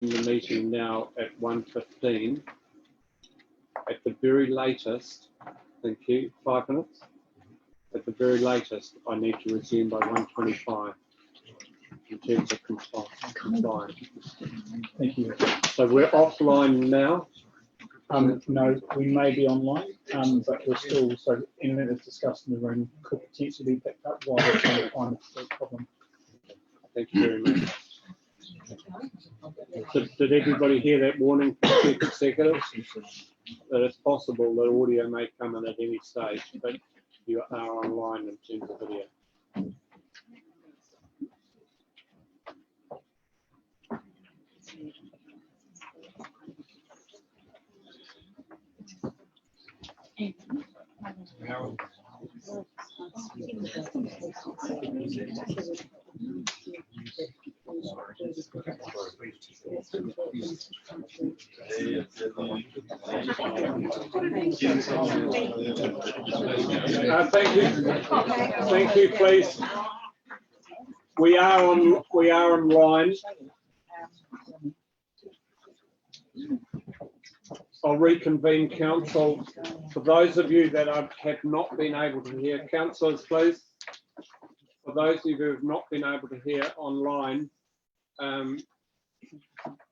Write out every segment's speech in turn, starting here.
the meeting now at 1:15. At the very latest, thank you, 5 minutes. At the very latest, I need to resume by 1:25 in terms of compliance. Thank you. So we're offline now. No, we may be online, but we're still, so anything that's discussed in the room could potentially be picked up while we're trying to find the problem. Thank you very much. So did everybody hear that warning from Chief Executive? That it's possible that audio may come in at any stage, but you are online in terms of video. Thank you, please. We are online. I'll reconvene council. For those of you that have not been able to hear, councillors, please. For those of you who have not been able to hear online, I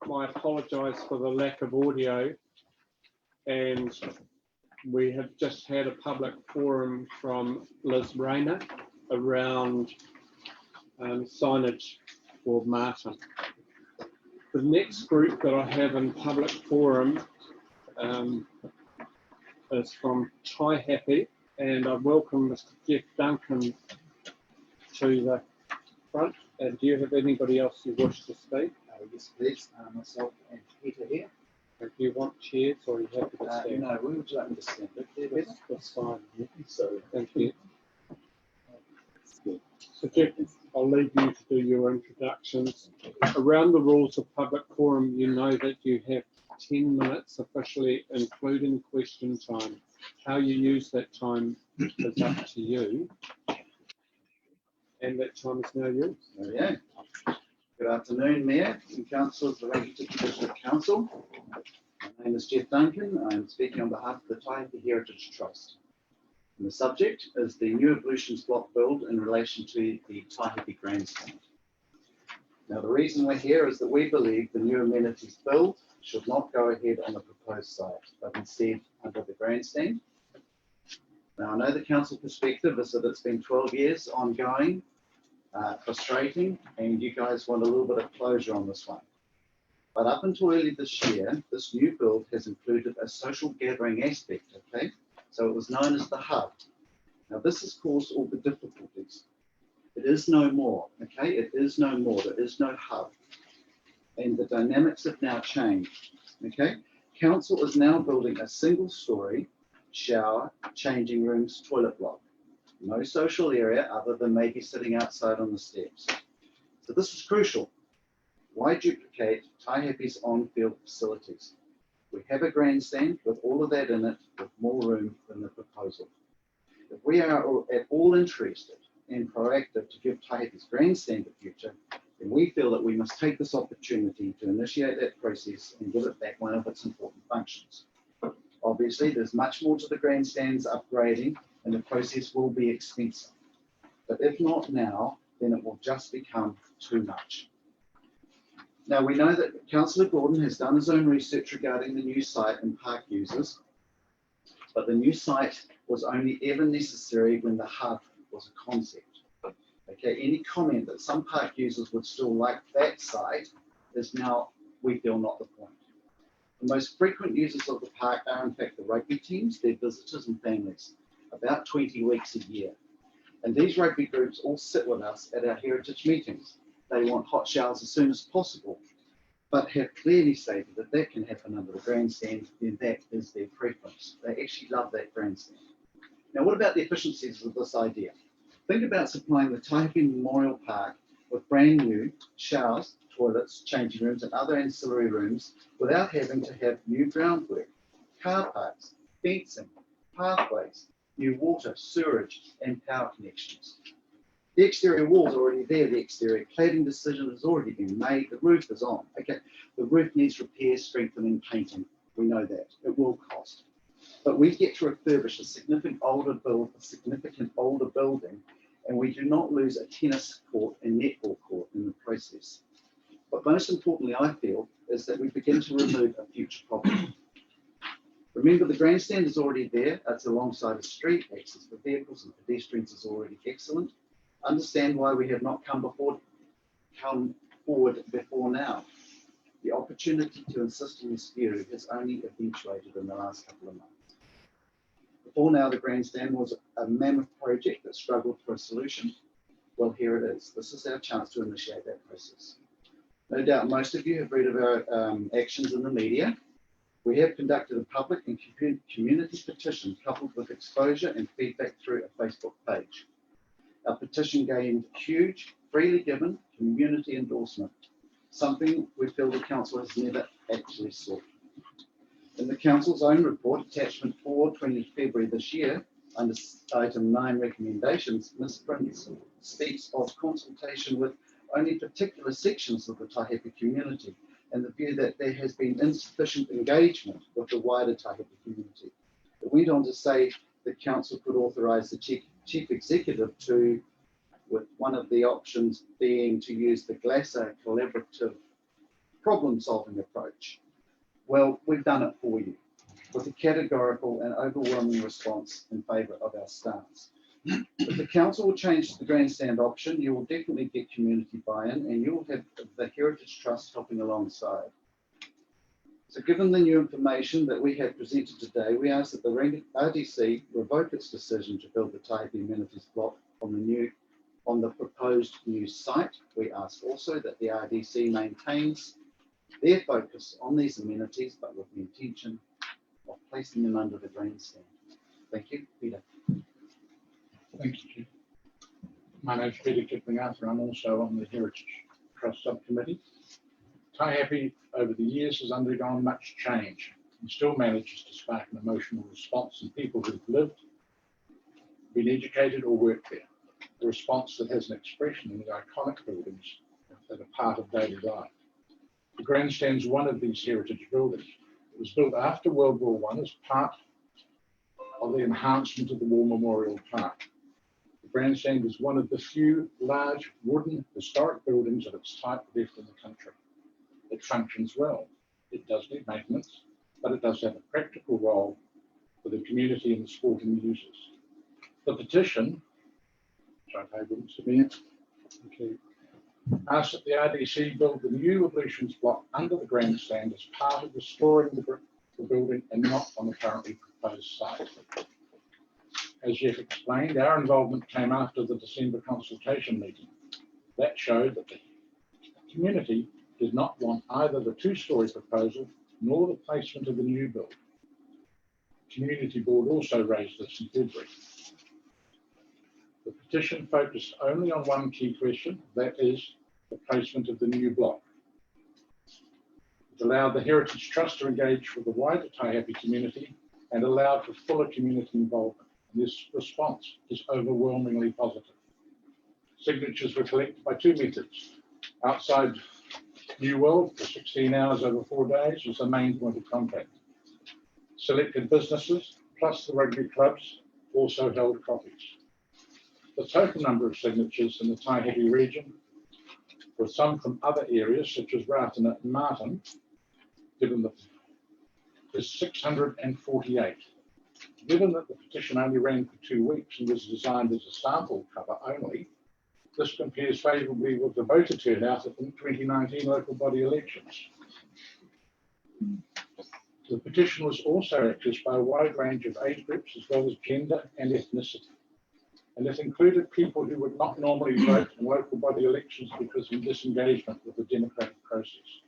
apologise for the lack of audio, and we have just had a public forum from Liz Rayner around signage for Martin. The next group that I have in public forum is from Ty Happy, and I welcome Mr. Jeff Duncan to the front. And do you have anybody else you wish to speak? Yes, please. Myself and Peter here. Do you want chairs or are you happy to stand? No, we would like me to stand. That's fine. So, thank you. So Jeff, I'll leave you to do your introductions. Around the rules of public forum, you know that you have 10 minutes officially, including question time. How you use that time is up to you. And that time is now yours. There we go. Good afternoon, Mayor and Councillors of the Rangitikei District Council. My name is Jeff Duncan. I am speaking on behalf of the Ty Happy Heritage Trust. And the subject is the New Evolutions block build in relation to the Ty Happy Grandstand. Now, the reason we're here is that we believe the new amenities build should not go ahead on the proposed site, but instead under the grandstand. Now, I know the council perspective is that it's been 12 years ongoing, frustrating, and you guys want a little bit of closure on this one. But up until early this year, this new build has included a social gathering aspect, okay? So it was known as the hub. Now, this has caused all the difficulties. It is no more, okay? It is no more. There is no hub. And the dynamics have now changed, okay? Council is now building a single-story shower, changing rooms, toilet block. No social area other than maybe sitting outside on the steps. So this is crucial. Why duplicate Ty Happy's on-field facilities? We have a grandstand with all of that in it, with more room than the proposal. If we are at all interested and proactive to give Ty Happy's grandstand a future, then we feel that we must take this opportunity to initiate that process and give it back one of its important functions. Obviously, there's much more to the grandstand's upgrading, and the process will be expensive. But if not now, then it will just become too much. Now, we know that Councillor Gordon has done his own research regarding the new site and park users, but the new site was only ever necessary when the hub was a concept. Okay, any comment that some park users would still like that site is now, we feel, not the point. The most frequent users of the park are in fact the rugby teams, their visitors and families, about 20 weeks a year. And these rugby groups all sit with us at our heritage meetings. They want hot showers as soon as possible, but have clearly stated that that can happen under the grandstand, then that is their preference. They actually love that grandstand. Now, what about the efficiencies of this idea? Think about supplying the Ty Happy Memorial Park with brand new showers, toilets, changing rooms and other ancillary rooms without having to have new groundwork, car parks, fencing, pathways, new water, sewerage and power connections. The exterior wall's already there, the exterior cladding decision has already been made, the roof is on. Okay, the roof needs repair, strengthening, painting. We know that. It will cost. But we get to refurbish a significant older building, and we do not lose a tennis court and netball court in the process. But most importantly, I feel, is that we begin to remove a future problem. Remember, the grandstand is already there. It's alongside a street. Access for vehicles and pedestrians is already excellent. Understand why we have not come forward before now. The opportunity to insist on this view has only eventuated in the last couple of months. Before now, the grandstand was a mammoth project that struggled for a solution. Well, here it is. This is our chance to initiate that process. No doubt most of you have read of our actions in the media. We have conducted a public and community petition coupled with exposure and feedback through a Facebook page. Our petition gained huge, freely given community endorsement, something we feel the council has never actually sought. In the council's own report, attachment 4, 20 February this year, under item 9 recommendations, Ms. Prince speaks of consultation with only particular sections of the Taihape community and the view that there has been insufficient engagement with the wider Taihape community. It went on to say the council could authorise the chief executive to, with one of the options being to use the Glasser collaborative problem-solving approach. Well, we've done it for you with a categorical and overwhelming response in favour of our stance. If the council will change the grandstand option, you will definitely get community buy-in and you will have the Heritage Trust helping alongside. So given the new information that we have presented today, we ask that the RDC revoke its decision to build the Taihape Amenities block on the proposed new site. We ask also that the RDC maintains their focus on these amenities, but with the intention of placing them under the grandstand. Thank you, Peter. Thank you, Chief. My name is Peter Kipling-Arthur. I'm also on the Heritage Trust Subcommittee. Taihape over the years has undergone much change and still manages to spark an emotional response in people who've lived, been educated or worked there. A response that has an expression in the iconic buildings that are part of daily life. The grandstand is one of these heritage buildings. It was built after World War I as part of the enhancement of the War Memorial Park. The grandstand is one of the few large wooden historic buildings of its type left in the country. It functions well. It does need maintenance, but it does have a practical role for the community and the sporting users. The petition, asks that the RDC build the new ablutions block under the grandstand as part of restoring the building and not on the currently proposed site. As Jeff explained, our involvement came after the December consultation meeting. That showed that the community did not want either the two-storey proposal nor the placement of the new build. The Community Board also raised this in February. The petition focused only on one key question, that is the placement of the new block. It allowed the Heritage Trust to engage with the wider Taihape community and allowed for fuller community involvement. And this response is overwhelmingly positive. Signatures were collected by 2 methods. Outside New World for 16 hours over 4 days was the main point of contact. Selected businesses plus the rugby clubs also held copies. The total number of signatures in the Taihape region, with some from other areas such as Ratana and Martin, is 648. Given that the petition only ran for 2 weeks and was designed as a sample cover only, this compares favourably with the voter turnout at the 2019 local body elections. The petition was also accessed by a wide range of age groups as well as gender and ethnicity. And it included people who would not normally vote in local body elections because of disengagement with the democratic process.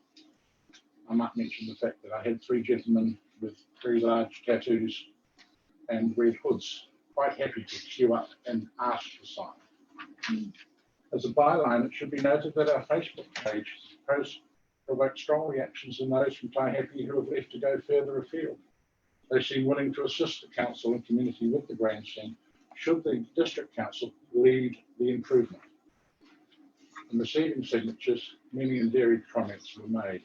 I might mention the fact that I had 3 gentlemen with very large tattoos and red hoods quite happy to queue up and ask for sign. As a byline, it should be noted that our Facebook page provoked strong reactions in those from Taihape who have left to go further afield. They seem willing to assist the council and community with the grandstand should the district council lead the improvement? In receiving signatures, many and varied comments were made.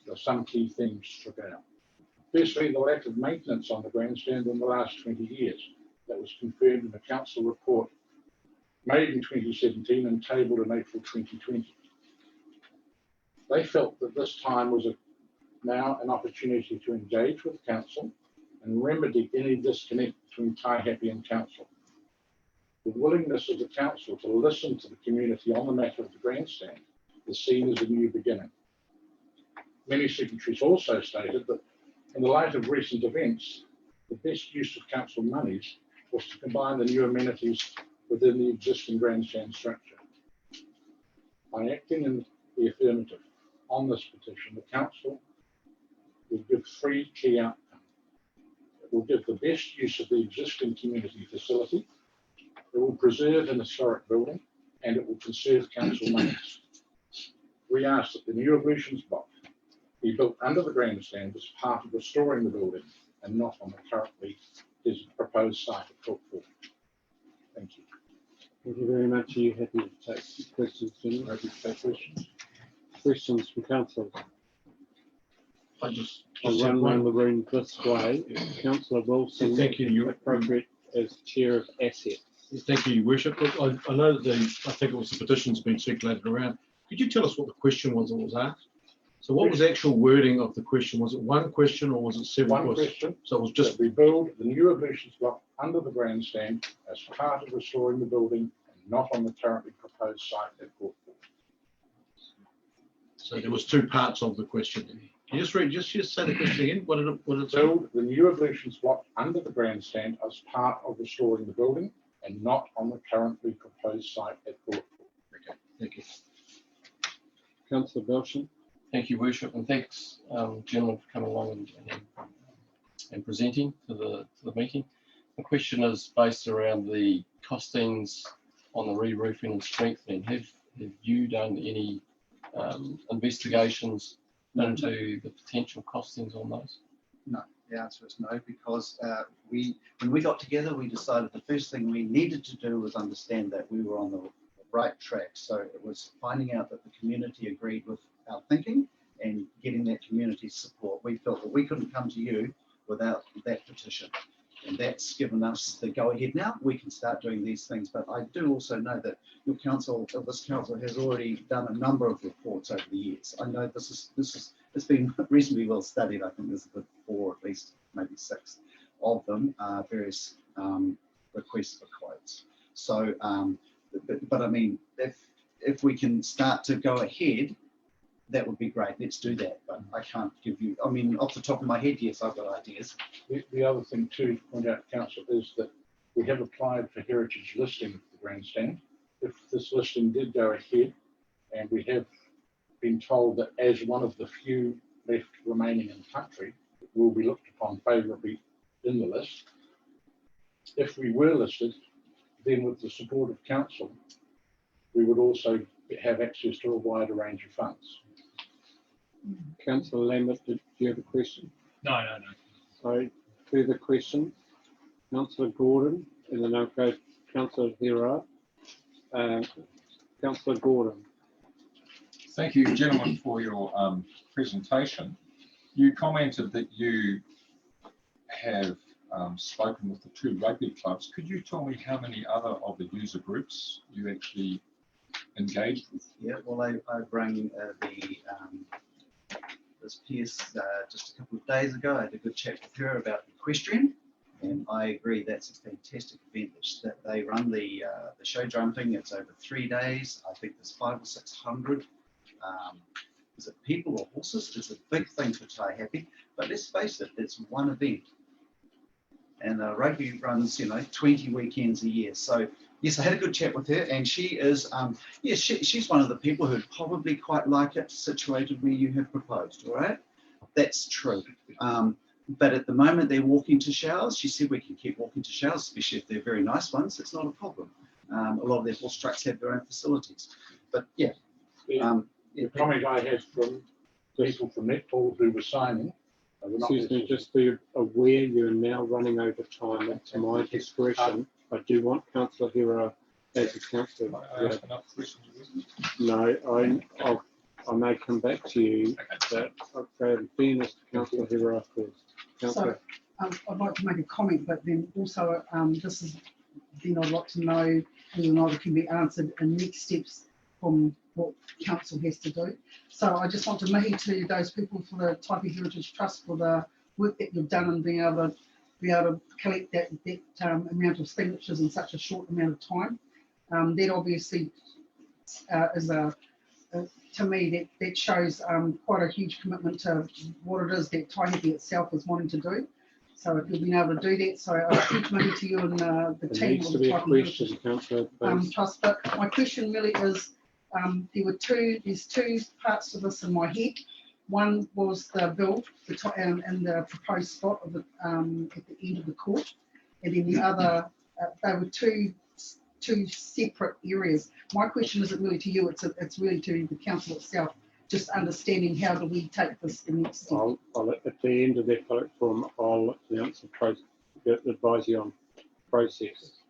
There are some key things struck out. Firstly, the lack of maintenance on the grandstand in the last 20 years. That was confirmed in a council report made in 2017 and tabled in April 2020. They felt that this time was now an opportunity to engage with council and remedy any disconnect between Taihape and council. The willingness of the council to listen to the community on the matter of the grandstand is seen as a new beginning. Many signatories also stated that in the light of recent events, the best use of council monies was to combine the new amenities within the existing grandstand structure. By acting in the affirmative on this petition, the council will give three key outcomes. It will give the best use of the existing community facility, it will preserve an historic building, and it will conserve council monies. We ask that the new ablutions block be built under the grandstand as part of restoring the building and not on the currently proposed site at Preclude. Thank you. Thank you very much. Are you happy to take questions, Jim? Happy to take questions. Questions from councillors? I'll Just run around the room this way. Councillor Wilson, Thank you, Your appropriate as Chair of Assets. Thank you, Your Worship. Look, I know that I think it was the petition's been circulated around. Could you tell us what the question was that was asked? So what was the actual wording of the question? Was it one question or was it several One questions? question. So it was just, Just rebuild the new ablutions block under the grandstand as part of restoring the building and not on the currently proposed site at Preclude. so there was two parts of the question. Can you just say the question again? What did it say? Build the new ablutions block under the grandstand as part of restoring the building and not on the currently proposed site at Preclude. Okay, thank you. Councillor Belsham. Thank you, Worship, and thanks, gentlemen, for coming along and presenting to the meeting. The question is based around the costings on the re-roofing and strengthening. Have you done any investigations into the potential costings on those? No, the answer is no, because when we got together, we decided the first thing we needed to do was understand that we were on the right track. So it was finding out that the community agreed with our thinking and getting that community support. We felt that we couldn't come to you without that petition. And that's given us the go ahead now. We can start doing these things. But I do also know that your council, this council, has already done a number of reports over the years. I know it's been reasonably well studied. I think there's a good 4, at least maybe 6 of them, various requests for quotes. So, but I mean, if we can start to go ahead, that would be great. Let's do that. But I can't give you, I mean, off the top of my head, yes, I've got ideas. The other thing too, to point out, Council, is that we have applied for heritage listing of the grandstand. If this listing did go ahead, and we have been told that as one of the few left remaining in the country, it will be looked upon favourably in the list. If we were listed, then with the support of council, we would also have access to a wider range of funds. Councillor Lambert, do you have a question? No. Sorry, further questions? Councillor Gordon, and then I'll go to Councillor Hira. Councillor Gordon. Thank you, gentlemen, for your presentation. You commented that you have spoken with the 2 rugby clubs. Could you tell me how many other of the user groups you actually engaged with? Yeah, well, I rang this Pierce just a couple of days ago. I had a good chat with her about equestrian, and I agree that's a fantastic event that they run. The show jumping, it's over 3 days. I think there's 500 or 600. Is it people or horses? It's a big thing for Taihape, but let's face it, it's one event. And rugby runs, 20 weekends a year. So yes, I had a good chat with her, and she is, she's one of the people who'd probably quite like it situated where you have proposed. All right, that's true. But at the moment, they're walking to showers. She said we can keep walking to showers, especially if they're very nice ones. It's not a problem. A lot of their horse trucks have their own facilities. But yeah. The comment I had from people from netball who were signing. Excuse me, just be aware you're now running over time. That's my discretion. I do want Councillor Hira as a councillor. Can I ask another question? No, I may come back to you, but I'll go in fairness to Councillor Hira first. Councillor. I'd like to make a comment, but then also this is then I'd like to know whether or not it can be answered in next steps from what council has to do. So I just want to mihi to those people for the Taipi Heritage Trust for the work that you've done and being able to collect that amount of signatures in such a short amount of time. That obviously is to me that shows quite a huge commitment to what it is that Taipi itself is wanting to do. So if you've been able to do that, so a huge money to you and the There team. needs to be a question, Councillor. Trust, but my question really is, there's two parts to this in my head. One was the build and the proposed spot of the, at the end of the court, and then the other, they were two separate areas. My question isn't really to you; it's really to the council itself. Just understanding how do we take this the next step. I'll at the end of that public forum, I'll announce advise you on process.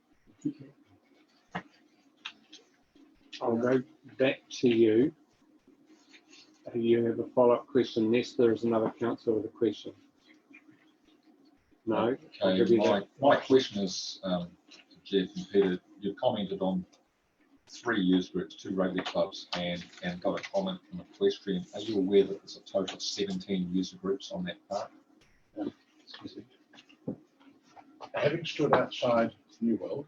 I'll go back to you. You have a follow-up question. Unless there is another councillor with a question. No. I'll give you that. My question is, Jeff and Peter, you commented on 3 user groups, 2 rugby clubs, and got a comment from equestrian. Are you aware that there's a total of 17 user groups on that park? Having stood outside New World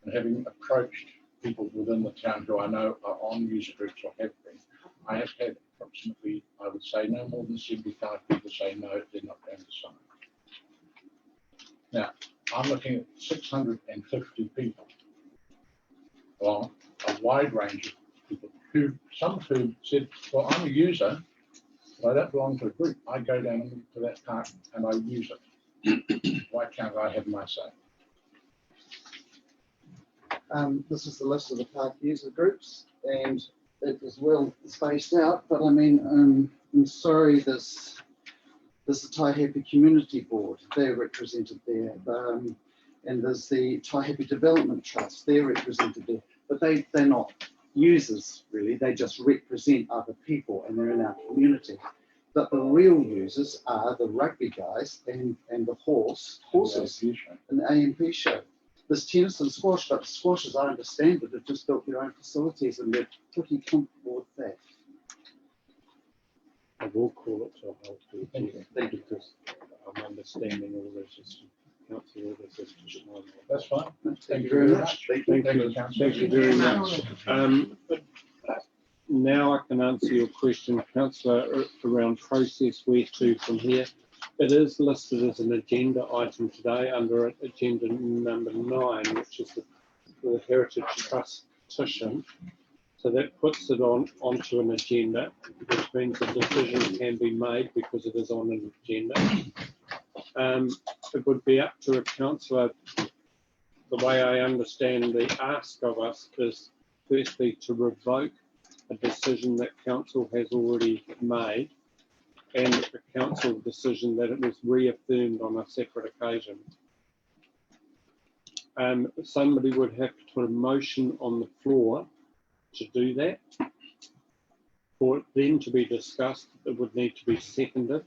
and having approached people within the town who I know are on user groups or have been, I have had approximately, I would say, no more than 75 people say no, they're not going to sign. Now, I'm looking at 650 people along a wide range of people who, some of whom said, well, I'm a user, but I don't belong to a group. I go down to that park and I use it. Why can't I have my say? This is the list of the park user groups, and it is well spaced out, but I mean, I'm sorry, there's the Taihape Community Board, they're represented there, and there's the Taihape Development Trust, they're represented there, but they're not users really, they just represent other people and they're in our community. But the real users are the rugby guys and the horses and the AMP show. There's tennis and squash, but the squash, as I understand it, have just built their own facilities and they're pretty comfortable with that. I will call it to a halt. Thank you. Because I'm understanding all this is council orders. That's fine. Thank you very much. Thank you very much. Now I can answer your question, Councillor, around process where to from here. It is listed as an agenda item today under agenda number 9, which is the Heritage Trust petition. So that puts it onto an agenda, which means a decision can be made because it is on an agenda. It would be up to a councillor. The way I understand the ask of us is firstly to revoke a decision that council has already made and a council decision that it was reaffirmed on a separate occasion. Somebody would have to put a motion on the floor to do that. For it then to be discussed, it would need to be seconded.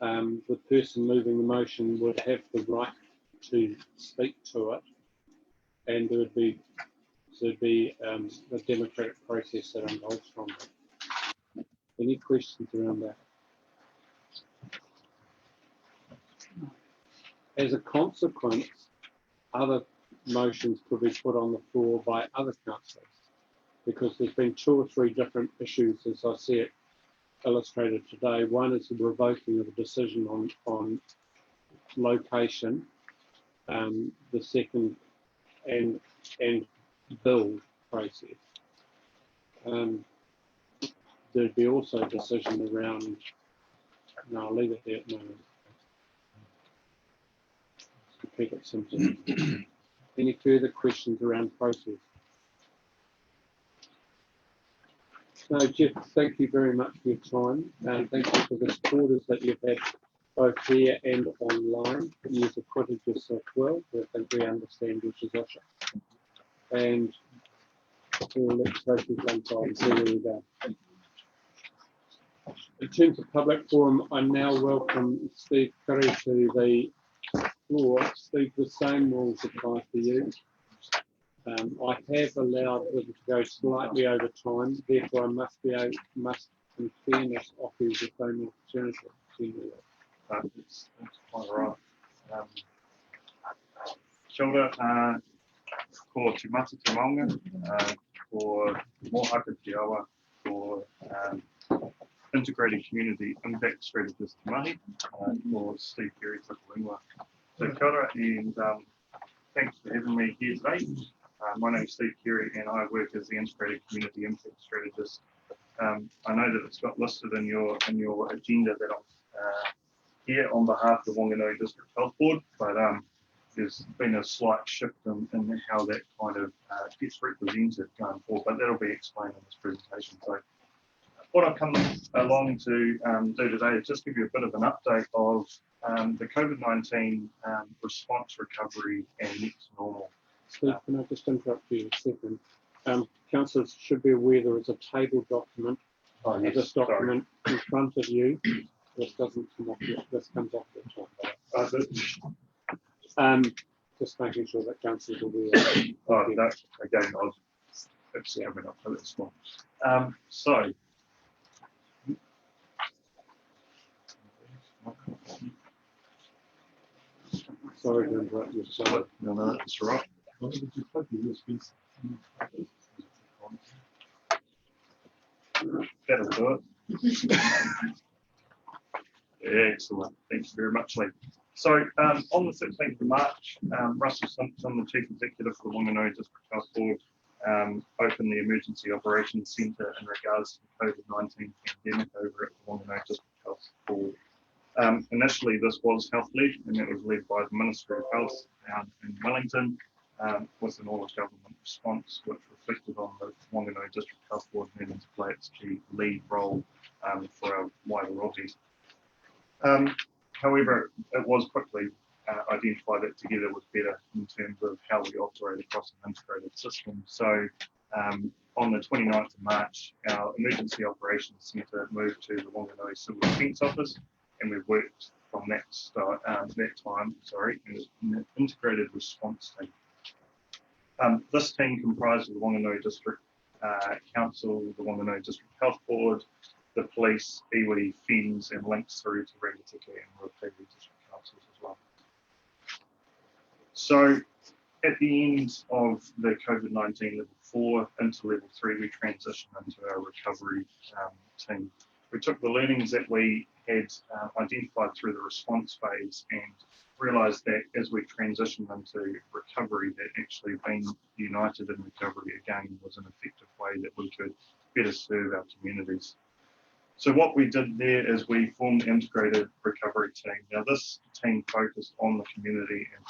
The person moving the motion would have the right to speak to it, and there would be a democratic process that involves from that. Any questions around that? As a consequence, other motions could be put on the floor by other councillors, because there's been 2 or 3 different issues as I see it illustrated today. One is the revoking of a decision on location, the second and build process. There'd be also a decision around, no, I'll leave it there at the moment. Keep it simple. Any further questions around process? No, Jeff, thank you very much for your time. Thank you for the supporters that you've had both here and online. You've acquitted yourself well. I think we understand your position. And let's go through one time, see where we go. In terms of public forum, I now welcome Steve Curry to the floor. Steve, the same rules apply for you. I have allowed them to go slightly over time, therefore I must in fairness offer you the same opportunity. It's quite all right. Kia ora, ko Te Mata Te Maunga, ko Mohaka Te Awa, ko Integrated Community Impact Strategist Te Mahi, for Steve Perry Whakainua. So kia ora, and thanks for having me here today. My name is Steve Carey and I work as the Integrated Community Impact Strategist. I know that it's got listed in your agenda that I'm here on behalf of the Wanganui District Health Board, but there's been a slight shift in how that kind of gets represented going forward, but that'll be explained in this presentation. So what I've come along to do today is just give you a bit of an update of the COVID-19 response, recovery and next normal. Steve, can I just interrupt you a second? Councillors should be aware there is a table document. Yes, this document in front of you. This doesn't come off yet. This comes off the top. Just making sure that councillors are aware. No, again, it's coming up for this one. So. Sorry to interrupt you. Sorry. No, that's right. That'll do it. Excellent. Thank you very much, Lee. So on the 16th of March, Russell Simpson, the Chief Executive for the Wanganui District Health Board, opened the Emergency Operations Centre in regards to the COVID-19 pandemic over at the Wanganui District Health Board. Initially, this was health-led, and it was led by the Ministry of Health in Wellington, with an all-of-government response, which reflected on the Wanganui District Health Board needing to play its key lead role for our wider rohi. However, it was quickly identified that together was better in terms of how we operate across an integrated system. So on the 29th of March, our Emergency Operations Centre moved to the Wanganui Civil Defence Office, and we've worked from that time in an integrated response team. This team comprised of the Wanganui District Council, the Wanganui District Health Board, the police, iwi, FENS, and links through to Rangitikei and Ruapehu District Councils as well. So at the end of the COVID-19 level 4 into level 3, we transitioned into our recovery team. We took the learnings that we had identified through the response phase and realised that as we transitioned into recovery, that actually being united in recovery again was an effective way that we could better serve our communities. So what we did there is we formed an integrated recovery team. Now this team focused on the community and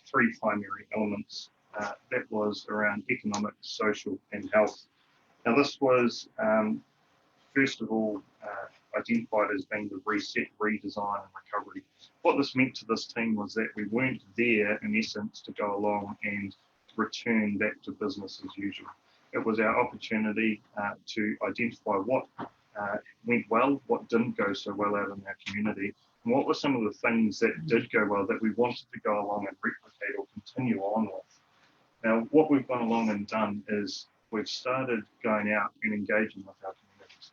three primary elements. That was around economic, social and health. Now this was first of all identified as being the reset, redesign and recovery. What this meant to this team was that we weren't there in essence to go along and return back to business as usual. It was our opportunity to identify what went well, what didn't go so well out in our community, and what were some of the things that did go well that we wanted to go along and replicate or continue on with. Now, what we've gone along and done is we've started going out and engaging with our communities.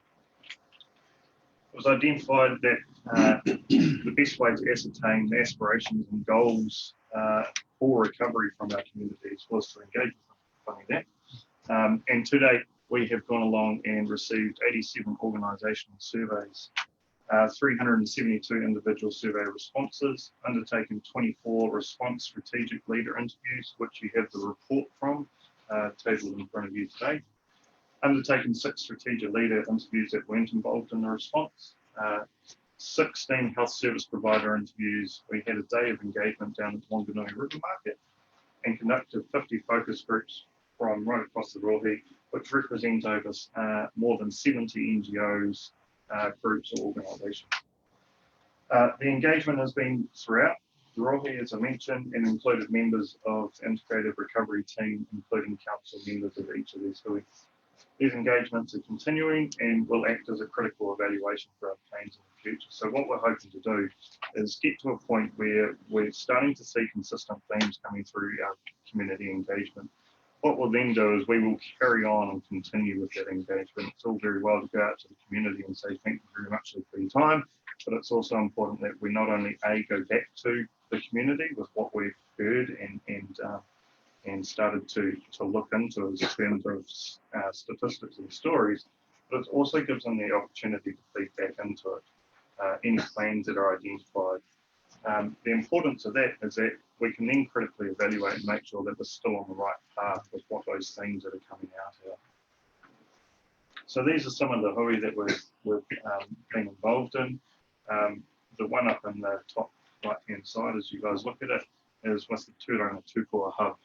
It was identified that the best way to ascertain the aspirations and goals for recovery from our communities was to engage with them. And to date, we have gone along and received 87 organisational surveys, 372 individual survey responses, undertaken 24 response strategic leader interviews, which you have the report from, tabled in front of you today, undertaken 6 strategic leader interviews that weren't involved in the response, 16 health service provider interviews. We had a day of engagement down at Wanganui River Market and conducted 50 focus groups from right across the Rohi, which represent over more than 70 NGOs, groups or organisations. The engagement has been throughout the Rohe, as I mentioned, and included members of the Integrated Recovery Team, including council members of each of these hui. These engagements are continuing and will act as a critical evaluation for our plans in the future. So what we're hoping to do is get to a point where we're starting to see consistent themes coming through our community engagement. What we'll then do is we will carry on and continue with that engagement. It's all very well to go out to the community and say thank you very much for your time, but it's also important that we not only go back to the community with what we've heard and started to look into in terms of statistics and stories, but it also gives them the opportunity to feed back into it, any plans that are identified. The importance of that is that we can then critically evaluate and make sure that we're still on the right path with what those themes that are coming out here. So these are some of the hui that we've been involved in. The one up in the top right-hand side, as you guys look at it, is with the Tūranga Tūkua Hub,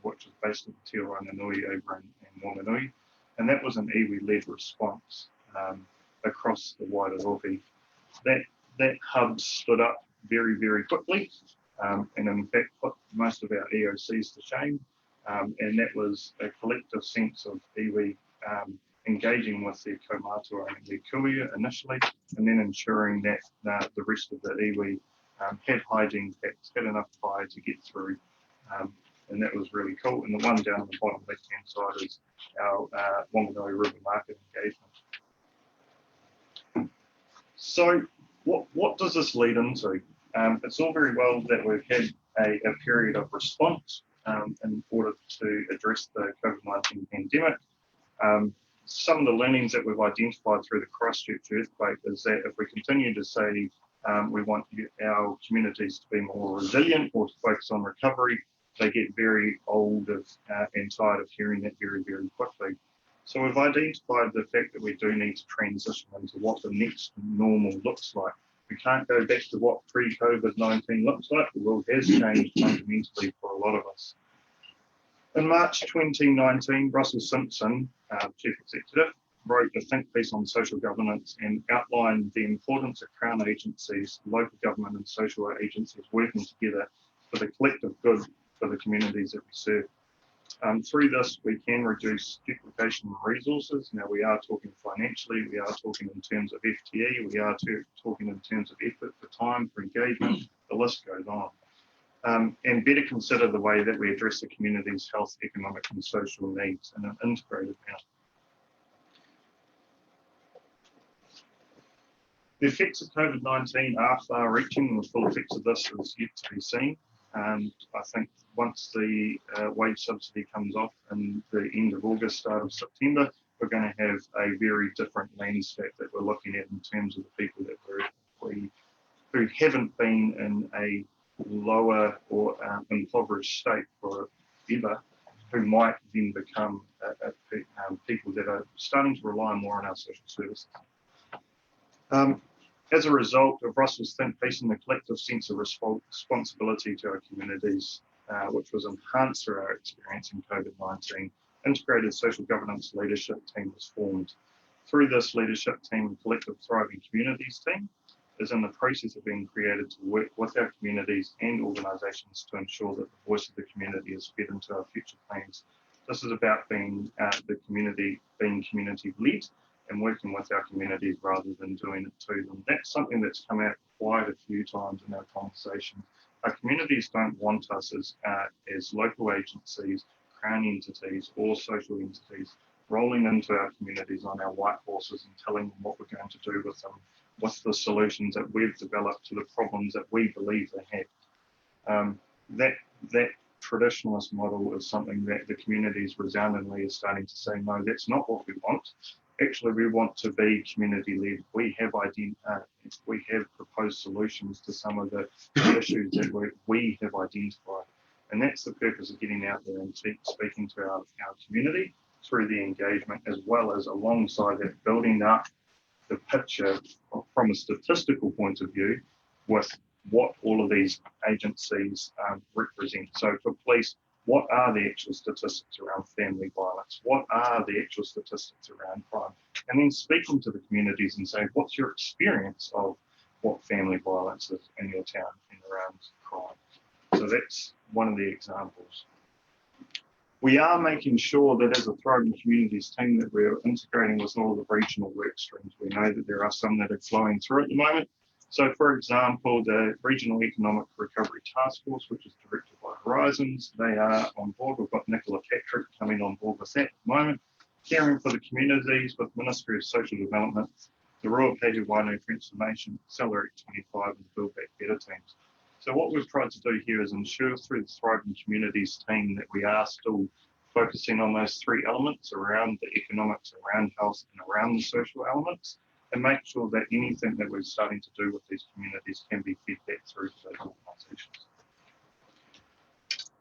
which is based in Te Ranganui over in Wanganui. And that was an iwi-led response across the wider Rohe. That hub stood up very, very quickly, and in fact put most of our EOCs to shame. And that was a collective sense of iwi engaging with their kaumātua and their kuia initially, and then ensuring that the rest of the iwi had hygiene packs, had enough fire to get through. And that was really cool. And the one down on the bottom left-hand side is our Wanganui River Market engagement. So what does this lead into? It's all very well that we've had a period of response in order to address the COVID-19 pandemic. Some of the learnings that we've identified through the Christchurch earthquake is that if we continue to say we want our communities to be more resilient or to focus on recovery, they get very old and tired of hearing that very, very quickly. So we've identified the fact that we do need to transition into what the next normal looks like. We can't go back to what pre-COVID-19 looks like. The world has changed fundamentally for a lot of us. In March 2019, Russell Simpson, Chief Executive, wrote a think piece on social governance and outlined the importance of Crown agencies, local government and social agencies working together for the collective good for the communities that we serve. Through this, we can reduce duplication of resources. Now, we are talking financially, we are talking in terms of FTE, we are talking in terms of effort for time, for engagement, the list goes on. And better consider the way that we address the community's health, economic and social needs in an integrated manner. The effects of COVID-19 are far-reaching, and the full effects of this is yet to be seen. I think once the wage subsidy comes off in the end of August, start of September, we're going to have a very different landscape that we're looking at in terms of the people that who haven't been in a lower or impoverished state forever, who might then become people that are starting to rely more on our social services. As a result of Russell's think piece and the collective sense of responsibility to our communities, which was enhanced through our experience in COVID-19, integrated social governance leadership team was formed. Through this leadership team, collective thriving communities team is in the process of being created to work with our communities and organisations to ensure that the voice of the community is fed into our future plans. This is about being community-led and working with our communities rather than doing it to them. That's something that's come out quite a few times in our conversation. Our communities don't want us as local agencies, Crown entities or social entities rolling into our communities on our white horses and telling them what we're going to do with them, what's the solutions that we've developed to the problems that we believe they have. That traditionalist model is something that the communities resoundingly are starting to say, no, that's not what we want. Actually, we want to be community-led. We have proposed solutions to some of the issues that we have identified. And that's the purpose of getting out there and speaking to our community through the engagement, as well as alongside that, building up the picture from a statistical point of view with what all of these agencies represent. So for police, what are the actual statistics around family violence? What are the actual statistics around crime? And then speaking to the communities and saying, what's your experience of what family violence is in your town and around crime. So that's one of the examples. We are making sure that as a Thriving Communities team that we're integrating with all the regional work streams. We know that there are some that are flowing through at the moment. So for example, the Regional Economic Recovery Task Force, which is directed by Horizons, they are on board. We've got Nicola Patrick coming on board with that at the moment. Caring for the Communities with Ministry of Social Development, the Royal Pahu Wainou Transformation, Accelerate 25 and the Build Back Better teams. So what we've tried to do here is ensure through the Thriving Communities team that we are still focusing on those three elements around the economics, around health and around the social elements, and make sure that anything that we're starting to do with these communities can be fed back through to those organisations.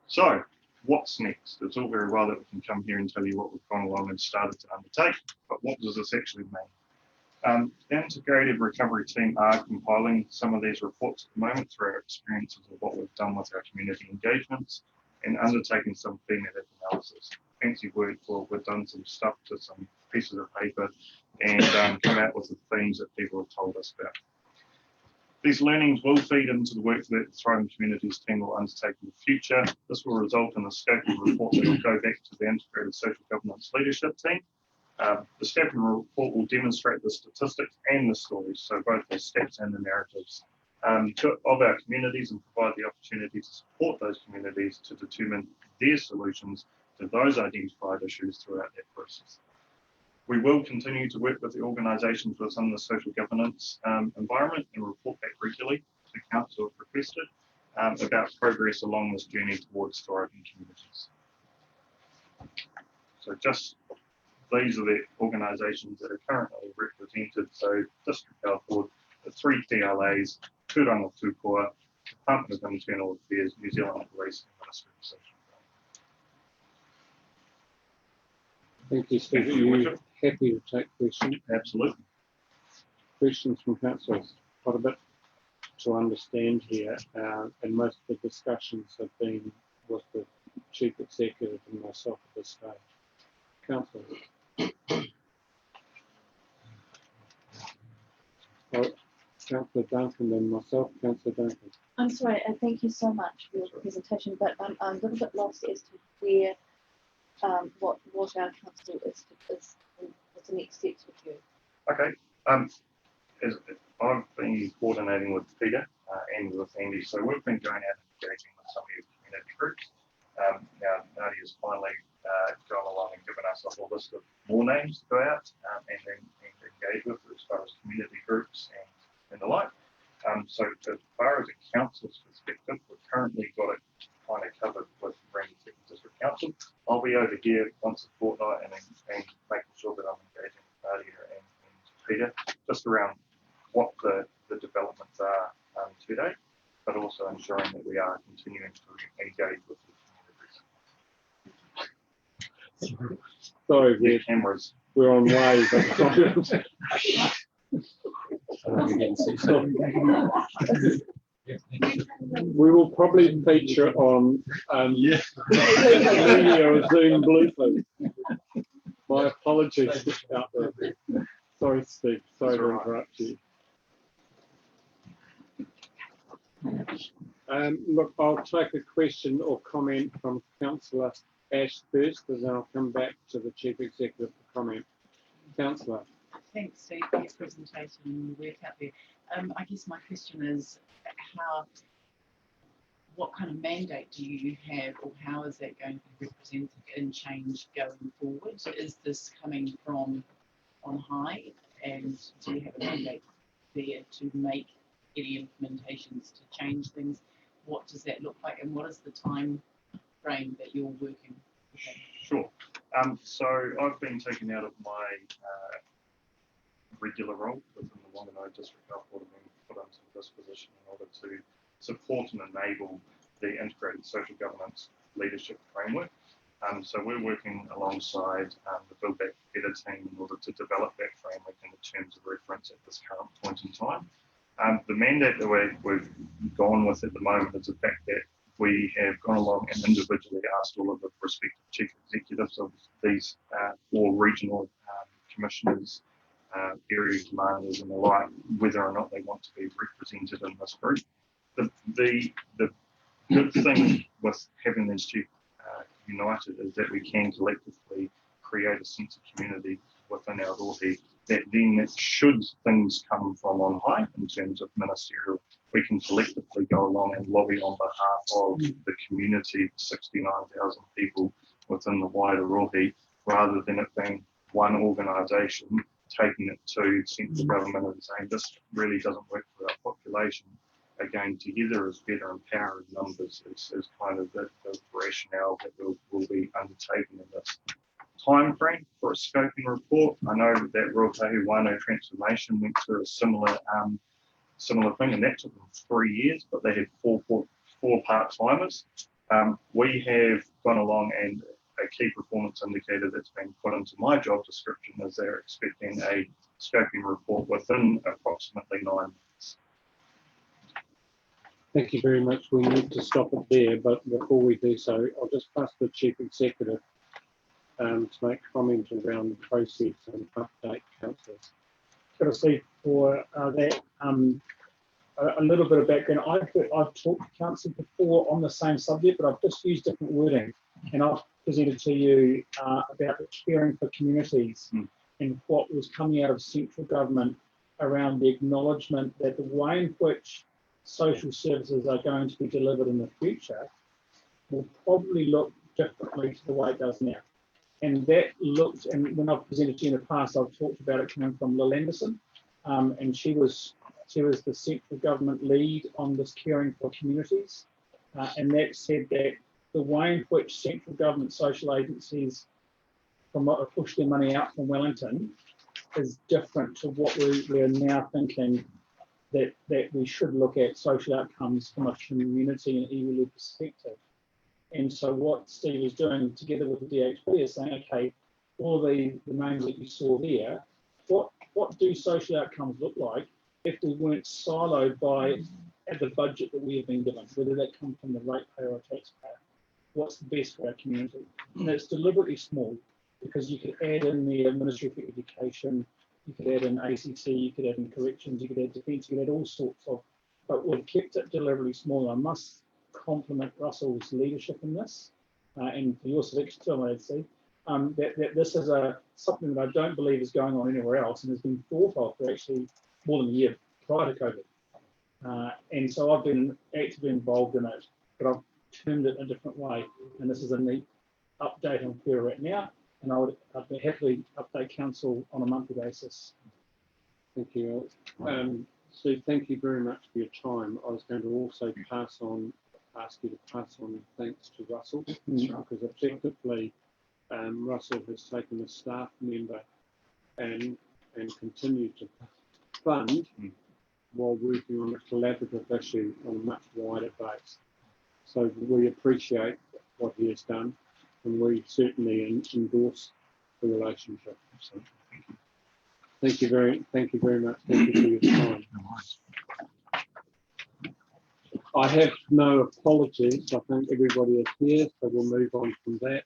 So what's next? It's all very well that we can come here and tell you what we've gone along and started to undertake, but what does this actually mean? The Integrated Recovery team are compiling some of these reports at the moment through our experiences of what we've done with our community engagements and undertaking some thematic analysis. Fancy word for we've done some stuff to some pieces of paper and come out with the themes that people have told us about. These learnings will feed into the work that the Thriving Communities team will undertake in the future. This will result in a scoping report that will go back to the Integrated Social Governance Leadership team. The scoping report will demonstrate the statistics and the stories, so both the stats and the narratives of our communities and provide the opportunity to support those communities to determine their solutions to those identified issues throughout that process. We will continue to work with the organisations within the social governance environment and report back regularly to council if requested about progress along this journey towards thriving communities. So just these are the organisations that are currently represented. So District Health Board, the 3 TLAs, Tūranga Tūkoa, Department of Internal Affairs, New Zealand Police, and Ministry of Social Development. Thank you, Steve. Thank you, Are you Richard. happy to take questions? Absolutely. Questions from councillors? Quite a bit to understand here, and most of the discussions have been with the Chief Executive and myself at this stage. Councillor. Oh, Councillor Duncan and myself, Councillor Duncan. I'm sorry, thank you so much for your presentation, but I'm a little bit lost as to where, what our council is what's the next steps with you. Okay. As I've been coordinating with Peter and with Andy, so we've been going out and engaging with some of your community groups. Now, Nadia's finally gone along and given us a whole list of more names to go out and engage with as far as community groups and the like. So as far as a council's perspective, we've currently got it kind of covered with Randy District Council. I'll be over here once a fortnight and making sure that I'm engaging with Nadia and Peter just around what the developments are today, but also ensuring that we are continuing to engage with the community. Sorry, The cameras. we're on wave at times. We will probably feature on video or Zoom bloopers. My apologies out there. Sorry, Steve. Sorry to interrupt you. Look, I'll take a question or comment from Councillor Ash first, and then I'll come back to the Chief Executive for comment. Councillor. Thanks, Steve, for your presentation and the work out there. I guess my question is what kind of mandate do you have, or how is that going to be represented in change going forward? Is this coming from on high, and do you have a mandate there to make any implementations to change things? What does that look like, and what is the time frame that you're working with? Sure. So I've been taken out of my regular role within the Whanganui District Health Board and been put into this position in order to support and enable the Integrated Social Governance Leadership Framework. So we're working alongside the Build Back Better team in order to develop that framework in the terms of reference at this current point in time. The mandate that we've gone with at the moment is the fact that we have gone along and individually asked all of the respective chief executives of these 4 regional commissioners area commanders and the like, whether or not they want to be represented in this group. The good thing with having these chiefs united is that we can collectively create a sense of community within our rohe, that then should things come from on high in terms of ministerial, we can collectively go along and lobby on behalf of the community, 69,000 people within the wider rohe, rather than it being one organisation taking it to central government and saying this really doesn't work for our population. Again, together is better, and power in numbers is kind of the rationale that we'll be undertaking in this time frame for a scoping report. I know that Rotahi Wano transformation went through a similar thing, and that took them 3 years, but they had four part-timers. We have gone along, and a key performance indicator that's been put into my job description is they're expecting a scoping report within approximately 9 months. Thank you very much. We need to stop it there, but before we do so, I'll just pass the Chief Executive to make comment around the process and update councillors. Got to see for that a little bit of background. I've talked to council before on the same subject, but I've just used different wording, and I've presented to you about the caring for communities and what was coming out of central government around the acknowledgement that the way in which social services are going to be delivered in the future will probably look differently to the way it does now. And that looked, and when I've presented to you in the past, I've talked about it coming from Lil Anderson, and she was the central government lead on this caring for communities, and that said that the way in which central government social agencies push their money out from Wellington is different to what we're now thinking that we should look at social outcomes from a community and iwi perspective. And so what Steve is doing together with the DHB is saying, okay, all the names that you saw there, what do social outcomes look like if we weren't siloed by the budget that we have been given, whether that comes from the ratepayer or taxpayer? What's the best for our community? And it's deliberately small because you could add in the Ministry for Education, you could add in ACC, you could add in corrections, you could add defence, you could add all sorts of, but we've kept it deliberately small. I must compliment Russell's leadership in this, and for your selection, Steve, that this is something that I don't believe is going on anywhere else and has been thought of for actually more than a year prior to COVID. And so I've been actively involved in it, but I've termed it a different way. And this is a neat update on where we're at now. And I'd happily update council on a monthly basis. Thank you. Steve, thank you very much for your time. I was going to also ask you to pass on thanks to Russell, because effectively Russell has taken a staff member and continued to fund while working on a collaborative issue on a much wider base. So we appreciate what he has done, and we certainly endorse the relationship. So thank you very much. Thank you for your time. I have no apologies. I think everybody is here, so we'll move on from that.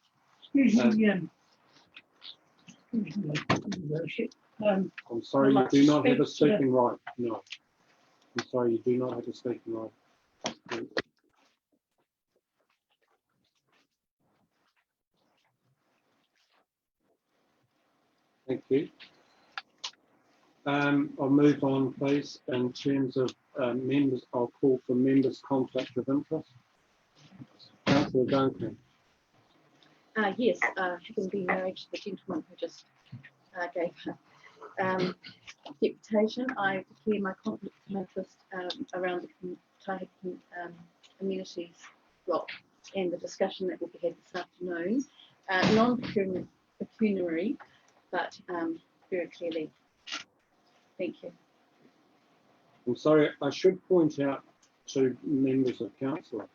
I'm sorry, you do not have a speaking right. No. I'm sorry, you do not have a speaking right. Thank you. I'll move on, please. In terms of members, I'll call for members' conflict of interest. Councillor Duncan. Yes, having been married to the gentleman who just gave her deputation, I declare my conflict of interest around the Tahi amenities block and the discussion that will be had this afternoon. Non-pecuniary, but very clearly. Thank you. I'm sorry, I should point out to members of council,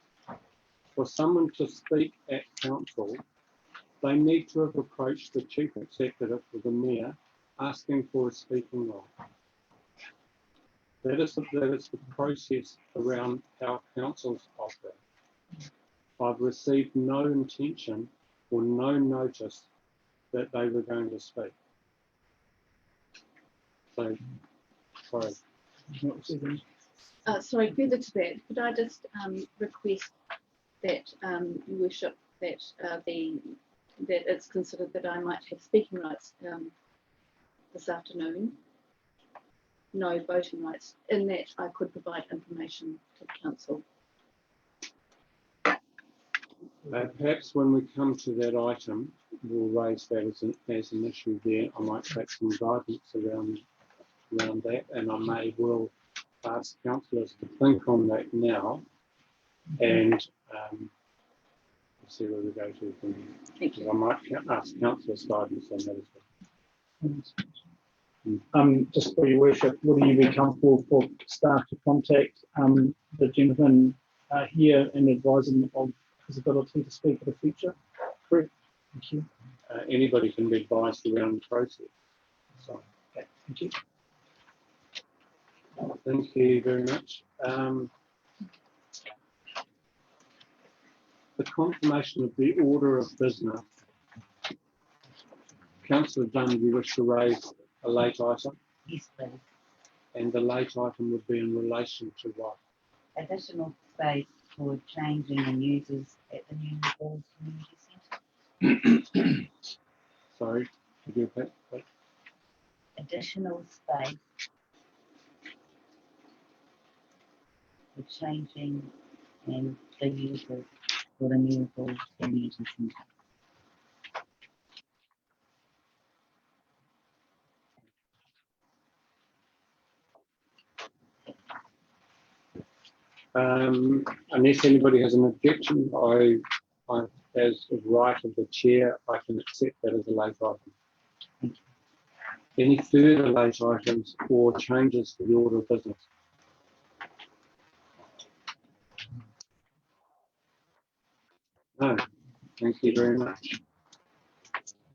for someone to speak at council, they need to have approached the chief executive or the mayor asking for a speaking right. That is the process around how councils operate. I've received no intention or no notice that they were going to speak. So, sorry. Sorry, further to that, could I just request that, Your Worship, that that it's considered that I might have speaking rights this afternoon. No voting rights, in that I could provide information to the council. Perhaps when we come to that item, we'll raise that as an issue there. I might take some guidance around that, and I may well ask councillors to think on that now, and see where we go to from there. Thank you. I might ask councillors guidance on that as well. Just for Your Worship, would you be comfortable for staff to contact the gentleman here and advise him of his ability to speak at a future? Correct. Thank you. Anybody can be advised around the process. So, Okay. Thank you. thank you very much. The confirmation of the order of business. Councillor Dunn, do you wish to raise a late item? Yes, please. And the late item would be in relation to what? Additional space for changing and users at the new Falls Community Centre. Sorry, could you repeat, please? Additional space for changing and the users for the new Falls Community Centre. Unless anybody has an objection, I, as the right of the chair, I can accept that as a late item. Any further late items or changes to the order of business? No, thank you very much.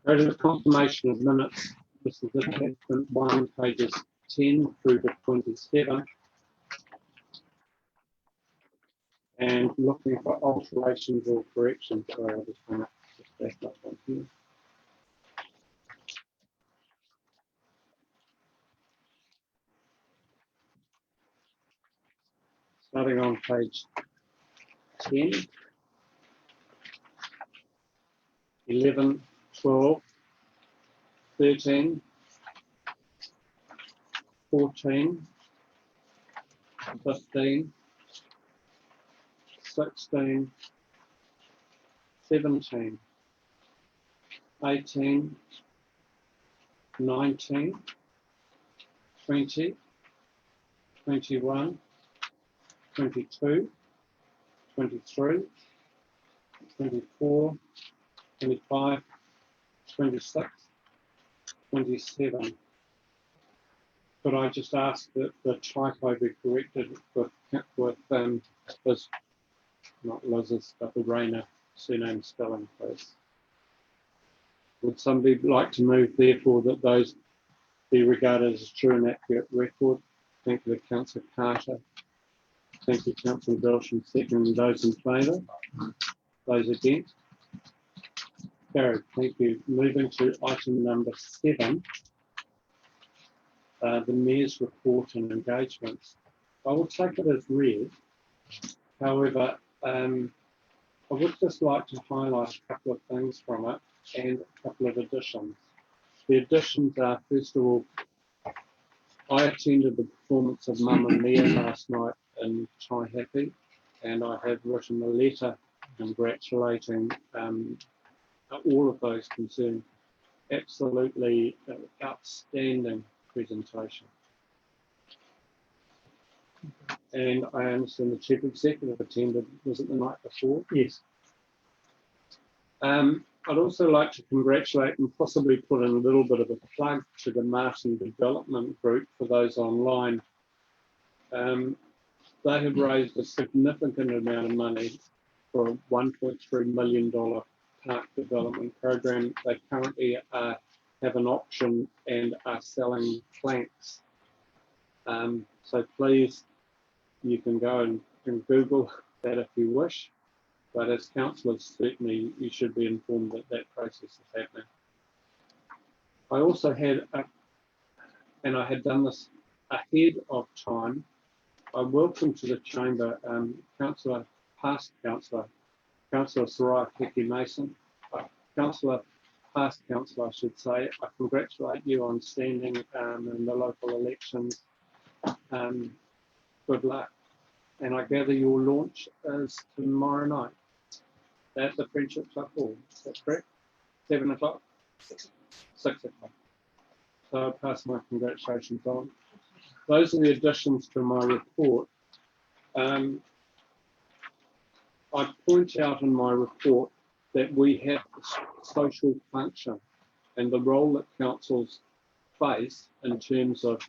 Go to the confirmation of minutes. This is attachment 1, pages 10 through to 27. And looking for alterations or corrections. Sorry, I'll just come up, just back up on here. Starting on page 10, 11, 12, 13, 14, 15, 16, 17, 18, 19, 20, 21, 22, 23, 24, 25, 26, 27. Could I just ask that the typo be corrected with Liz, not Liz's, but the Rayner surname spelling, please? Would somebody like to move, therefore, that those be regarded as true and accurate record? Thank you to Councillor Carter. Thank you, Councillor Belsham. Second, those in favour? Those against? Carried. Thank you. Moving to item number 7, the Mayor's report and engagements. I will take it as read. However, I would just like to highlight a couple of things from it and a couple of additions. The additions are, first of all, I attended the performance of Mamma Mia last night in Taihape, and I have written a letter congratulating all of those concerned. Absolutely outstanding presentation. And I understand the Chief Executive attended, was it the night before? Yes. I'd also like to congratulate and possibly put in a little bit of a plug to the Martin Development Group for those online. They have raised a significant amount of money for a $1.3 million park development program. They currently have an auction and are selling planks. So please, you can go and Google that if you wish. But as councillors, certainly you should be informed that that process is happening. I also had and I had done this ahead of time, I welcome to the chamber past councillor Soraya Peki Mason, past councillor I should say. I congratulate you on standing in the local elections. Good luck. And I gather your launch is tomorrow night at the Friendship Club Hall. Is that correct? 7 o'clock? 6 o'clock. So I pass my congratulations on. Those are the additions to my report. I point out in my report that we have a social function and the role that councils face in terms of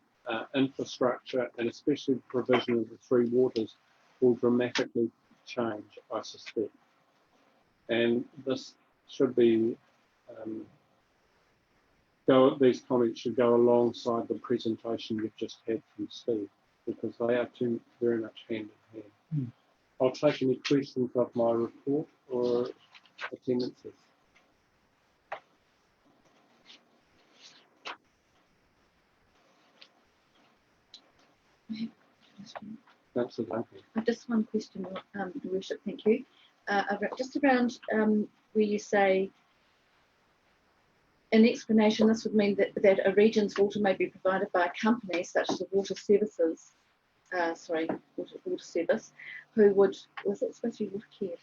infrastructure and especially the provision of the three waters will dramatically change, I suspect. And this should be, these comments should go alongside the presentation you've just had from Steve, because they are very much hand in hand. I'll take any questions of my report or attendances. Just one question, Your Worship, thank you. Just around where you say, in explanation, this would mean that a region's water may be provided by a company such as a water services, water service, who would, was it supposed to be water care?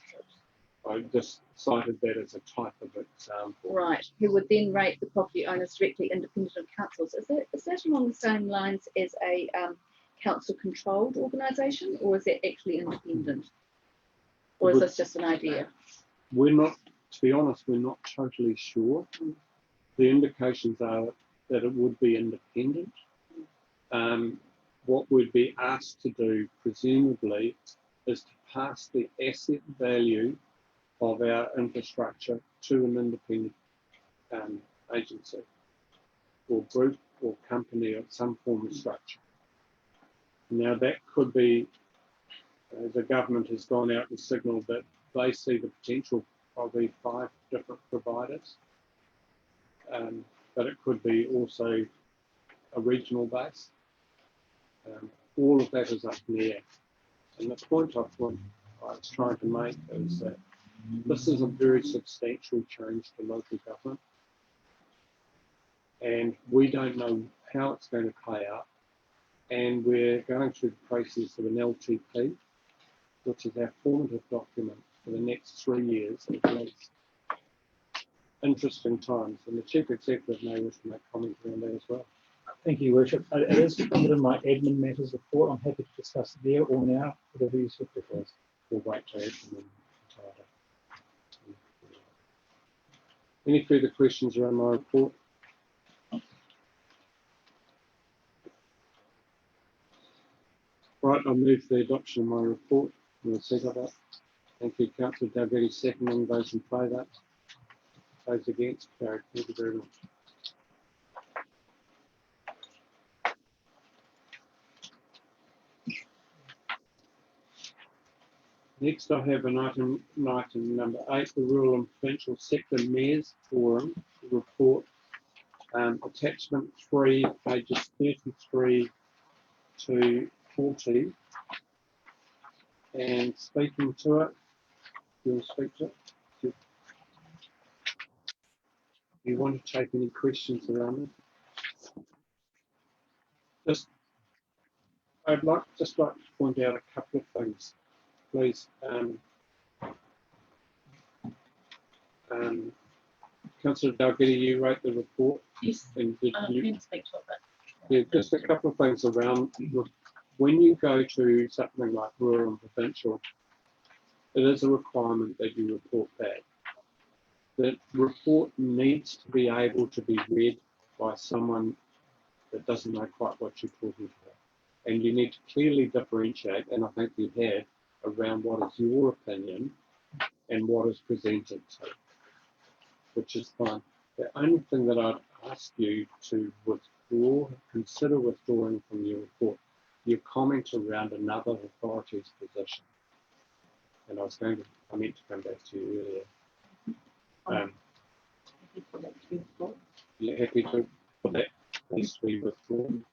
I just cited that as a type of example. Right, who would then rate the property owners directly independent of councils. Is that along the same lines as a council-controlled organisation, or is it actually independent? Or is this just an idea? We're not, to be honest, we're not totally sure. The indications are that it would be independent. What we'd be asked to do, presumably, is to pass the asset value of our infrastructure to an independent agency or group or company of some form of structure. Now that could be, the government has gone out and signalled that they see the potential of probably 5 different providers, but it could be also a regional base. All of that is up in the air. And the point I was trying to make is that this is a very substantial change to local government, and we don't know how it's going to play out. And we're going through the process of an LTP, which is our formative document for the next 3 years at least. Interesting times, and the Chief Executive may wish to make comments around that as well. Thank you, Your Worship. It is covered in my admin matters report. I'm happy to discuss it there or now, whatever you suit prefers. We'll wait to action them entirely. Any further questions around my report? Right, I'll move for the adoption of my report. We'll second that. Thank you, Councillor Dalgety, seconding. Those in favour? Those against? Carried. Thank you very much. Next, I have an item number 8, the Rural and Provincial Sector Mayors Forum report, attachment 3, pages 33 to 40. And speaking to it, you'll speak to it. Do you want to take any questions around it? I'd just like to point out a couple of things, please. Councillor Dalgety, you wrote the report. Yes, and did you can speak to it, but yeah, just a couple of things around when you go to something like rural and provincial, it is a requirement that you report back. The report needs to be able to be read by someone that doesn't know quite what you're talking about. And you need to clearly differentiate, and I think you have, around what is your opinion and what is presented to, which is fine. The only thing that I'd ask you to consider withdrawing from your report, your comment around another authority's position. And I meant to come back to you earlier. You're happy to put that needs to be withdrawn.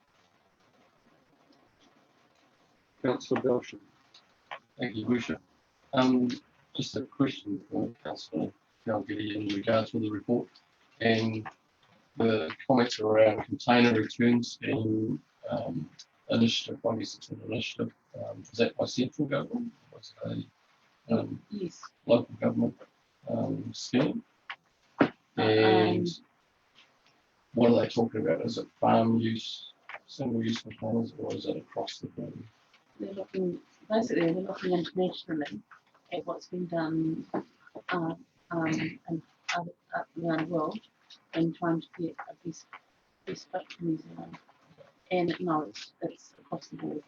Councillor Belsham. Thank you, Worship. Just a question for Councillor Calgary in regards to the report and the comments around container returns and initiative. I guess it's an initiative. Is that by central government? Was it a Yes. local government scheme? And what are they talking about? Is it farm use, single use containers, or is it across the board? They're looking, basically, they're looking internationally at what's been done and around the world and trying to get a best fit for New Zealand. And no, it's across the board.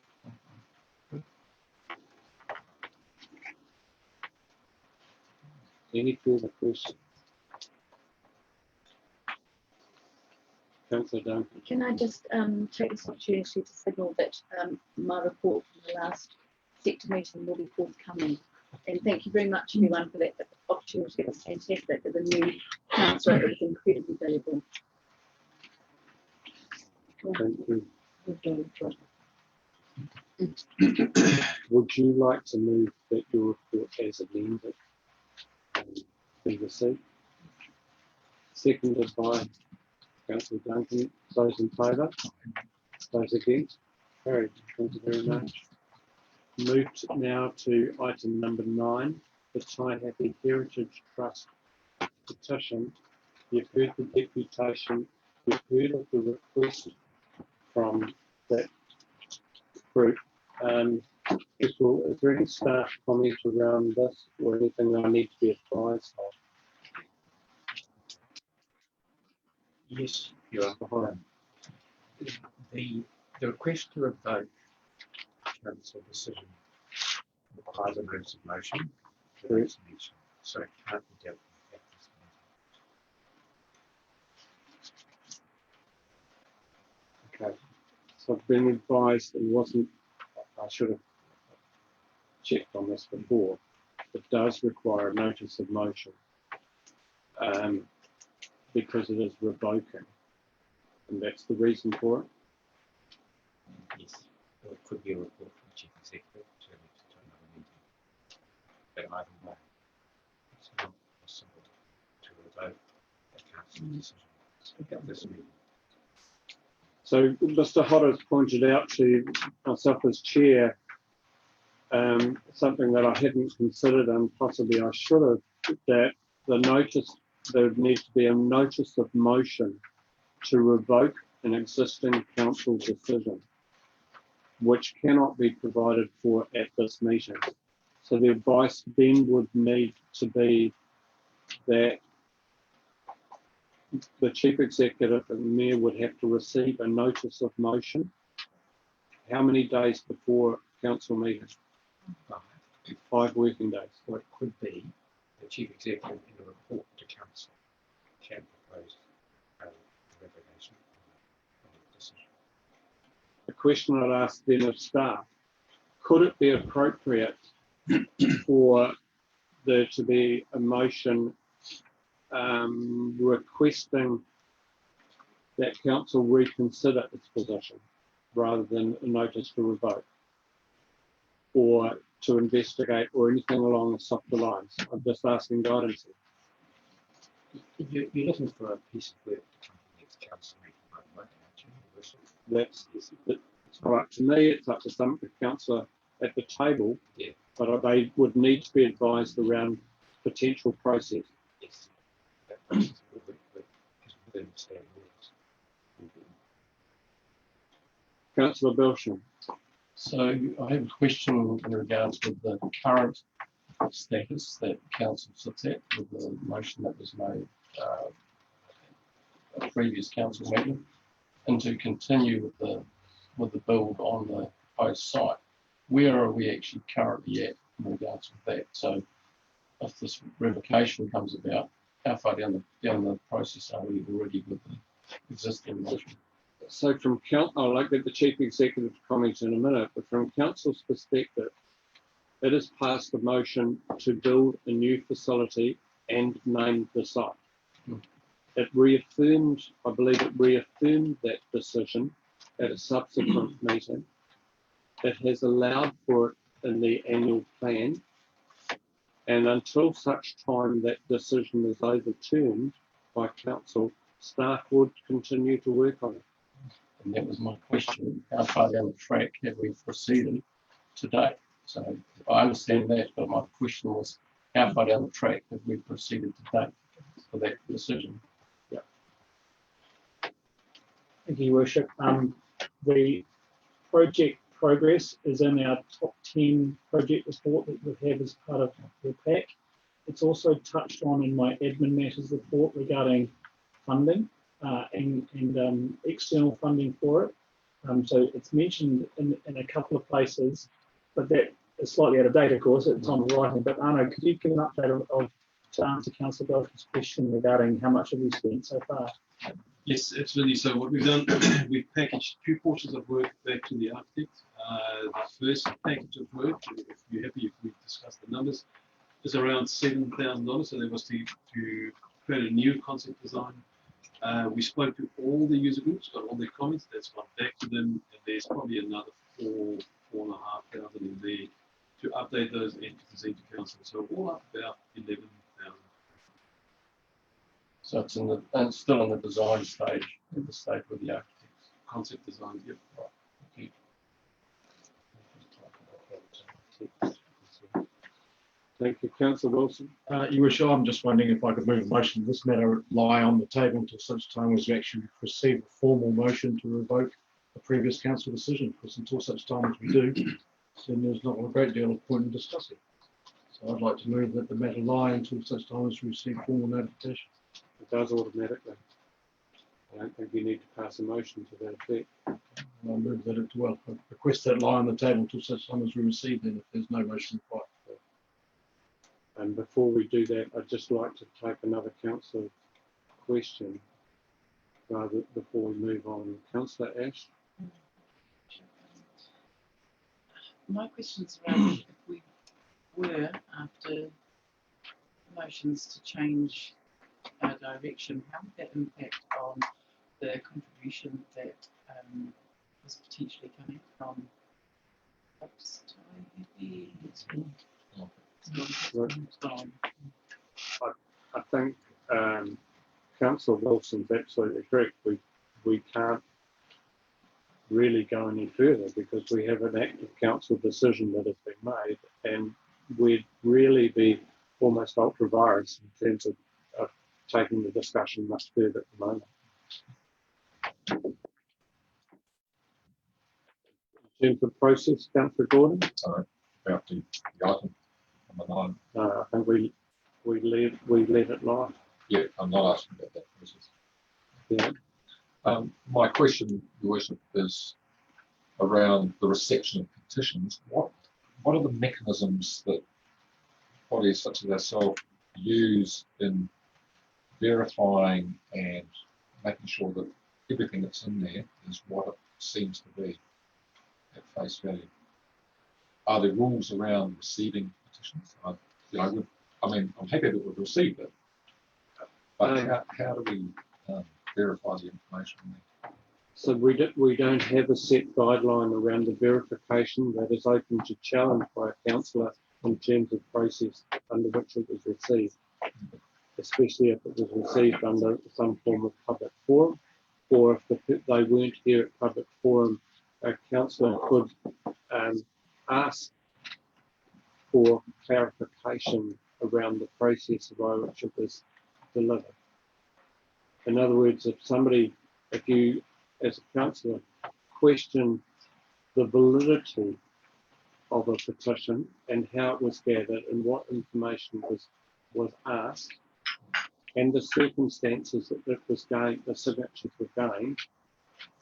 Any further questions? Councillor Duncan. Can I just take this opportunity to signal that my report from the last sector meeting will be forthcoming. And thank you very much, everyone, for that opportunity. It was fantastic. As a new councillor, it was incredibly valuable. Thank you. Okay. Would you like to move that your report as amended be received? Seconded by Councillor Duncan. Those in favour? Those against? Carried. Thank you very much. Moved now to item number 9, the Tai Happy Heritage Trust petition. You've heard the deputation, you've heard of the request from that group. Is there any staff comment around this or anything I need to be advised of? Yes, you are. The request to revoke council decision requires a notice of motion for the next meeting, so it can't be dealt with at this meeting. Okay, so I've been advised and I should have checked on this before. It does require a notice of motion because it is revoking, and that's the reason for it. Yes, or it could be a report from the chief executive to another meeting. But either way, it's not possible to revoke a council decision at this meeting. So Mr. Hodder has pointed out to myself as chair something that I hadn't considered and possibly I should have, that there would need to be a notice of motion to revoke an existing council decision, which cannot be provided for at this meeting. So the advice then would need to be that the chief executive and mayor would have to receive a notice of motion. How many days before council meeting? 5 working days. Or it could be the chief executive in a report to council can propose a revocation of the decision. The question I'd ask then of staff, could it be appropriate for there to be a motion requesting that council reconsider its position rather than a notice to revoke or to investigate or anything along the softer lines? I'm just asking guidance. You're looking for a piece of work to come from next council meeting, aren't you? It's not up to me, it's up to some councillor at the table, yeah. But they would need to be advised around potential process. Yes. Councillor Belsham. So I have a question in regards with the current status that council sits at with the motion that was made at a previous council meeting, and to continue with the build on the proposed site. Where are we actually currently at in regards with that? So if this revocation comes about, how far down the process are we already with the existing motion? So from I'll like that the chief executive comment in a minute, but from council's perspective, it is passed the motion to build a new facility and name the site. it reaffirmed, I believe it reaffirmed that decision at a subsequent meeting. It has allowed for it in the annual plan. And until such time that decision is overturned by council, staff would continue to work on it. And that was my question. How far down the track have we proceeded to date? So I understand that, but my question was, how far down the track have we proceeded to date for that decision? Yeah. Thank you, Your Worship. The project progress is in our top 10 project report that we have as part of the pack. It's also touched on in my admin matters report regarding funding and external funding for it. So it's mentioned in a couple of places, but that is slightly out of date, of course, at the time of writing. But Arno, could you give an update to answer Councillor Belcher's question regarding how much have we spent so far? Yes, absolutely. So what we've done, we've packaged two portions of work back to the architect. The first package of work, if you're happy if we discuss the numbers, is around $7,000. So that was to create a new concept design. We spoke to all the user groups, got all their comments. That's gone back to them, and there's probably another $4,500 in there to update those and to present to council. So all up about 11,000. So it's in the and still in the design stage, at the stage with the architects. Concept design, yep. Right. Thank you. Thank you, Councillor Wilson. Your Worship, I'm just wondering if I could move a motion of this matter lie on the table until such time as we actually receive a formal motion to revoke the previous council decision, because until such time as we do, then there's not a great deal of point in discussing. So I'd like to move that the matter lie until such time as we receive formal notification. It does automatically. I don't think you need to pass a motion to that effect. I'll move that it well. I request that lie on the table until such time as we receive then, if there's no motion required. And before we do that, I'd just like to take another councillor question before we move on. Councillor Ash? My question's around if we were after motions to change our direction, how would that impact on the contribution that was potentially coming from I think Councillor Wilson's absolutely correct. We can't really go any further because we have an active council decision that has been made, and we'd really be almost ultra virus in terms of taking the discussion much further at the moment. In terms of process, Councillor Gordon? About the item number 9. I think we let it lie. Yeah, I'm not asking about that process. Yeah. My question, Your Worship, is around the reception of petitions. What are the mechanisms that bodies such as ourselves use in verifying and making sure that everything that's in there is what it seems to be at face value? Are there rules around receiving petitions? I'm happy that we've received it, but how do we verify the information there? So we don't have a set guideline around the verification that is open to challenge by a councillor in terms of process under which it was received, especially if it was received under some form of public forum, or if they weren't here at public forum, a councillor could ask for clarification around the process by which it was delivered. In other words, if you as a councillor question the validity of a petition and how it was gathered and what information was asked and the circumstances that it was gained, the signatures were gained,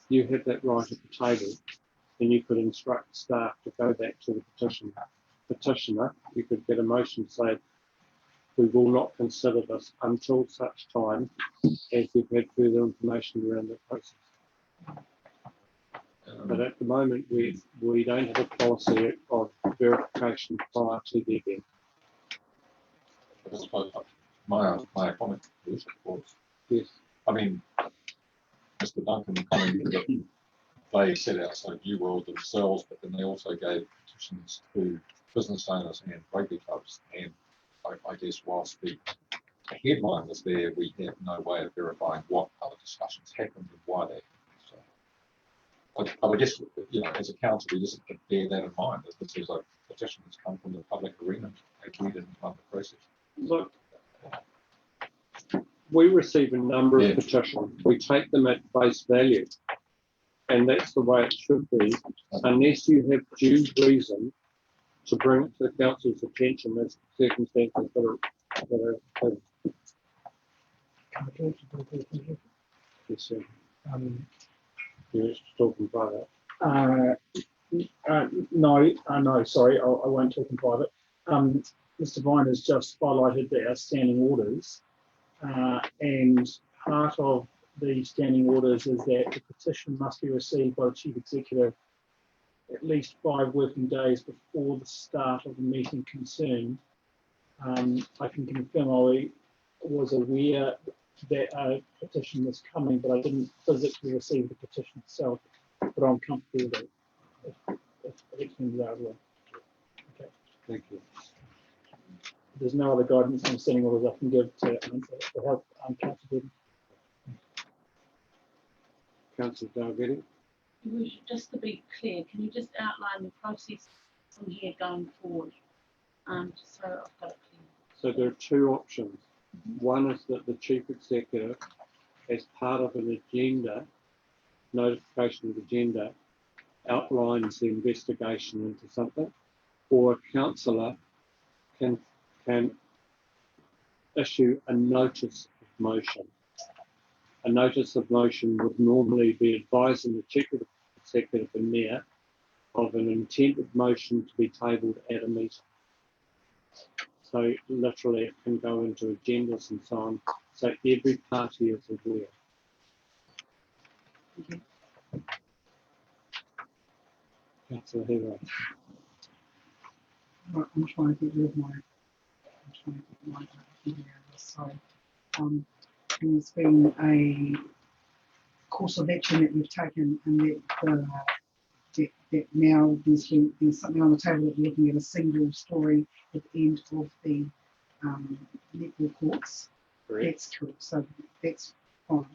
you have that right at the table, and you could instruct staff to go back to the petitioner. You could get a motion to say, we will not consider this until such time as you've had further information around the process. But at the moment, we don't have a policy of verification prior to the event. My comment is, of course, Yes. I mean, Mr. Duncan commented that they set out so New World themselves, but then they also gave petitions to business owners and rugby clubs. And I guess whilst the headline was there, we have no way of verifying what other discussions happened and why they happened. So I would just, you know, as a council, we just have to bear that in mind, that this is a petition that's come from the public arena and we didn't run the process. Look, we receive a number Yeah. of petitions. We take them at face value. And that's the way it should be, unless you have due reason to bring it to the council's attention as circumstances that are. Yes, sir. You're talking private. No, sorry, I won't talk in private. Mr. Vine has just highlighted the outstanding orders, and part of the standing orders is that the petition must be received by the Chief Executive at least 5 working days before the start of the meeting concerned. I can confirm I was aware that a petition was coming, but I didn't physically receive the petition itself, but I'm comfortable with it. If it comes out well. Okay. Thank you. There's no other guidance on standing orders I can give to help Councillor. Councillor Dalgety. Just to be clear, can you just outline the process from here going forward? Just so I've got it clear. So there are 2 options. One is that the Chief Executive, as part of an agenda, notification of agenda, outlines the investigation into something, or a councillor can issue a notice of motion. A notice of motion would normally be advising the Chief Executive and Mayor of an intended motion to be tabled at a meeting. So literally it can go into agendas and so on, so every party is aware. Councillor Hero. Right, I'm trying to get rid of my. So, there's been a course of action that we've taken, and that now there's something on the table that we're looking at a single story at the end of the netball courts. Correct. That's correct. So that's fine.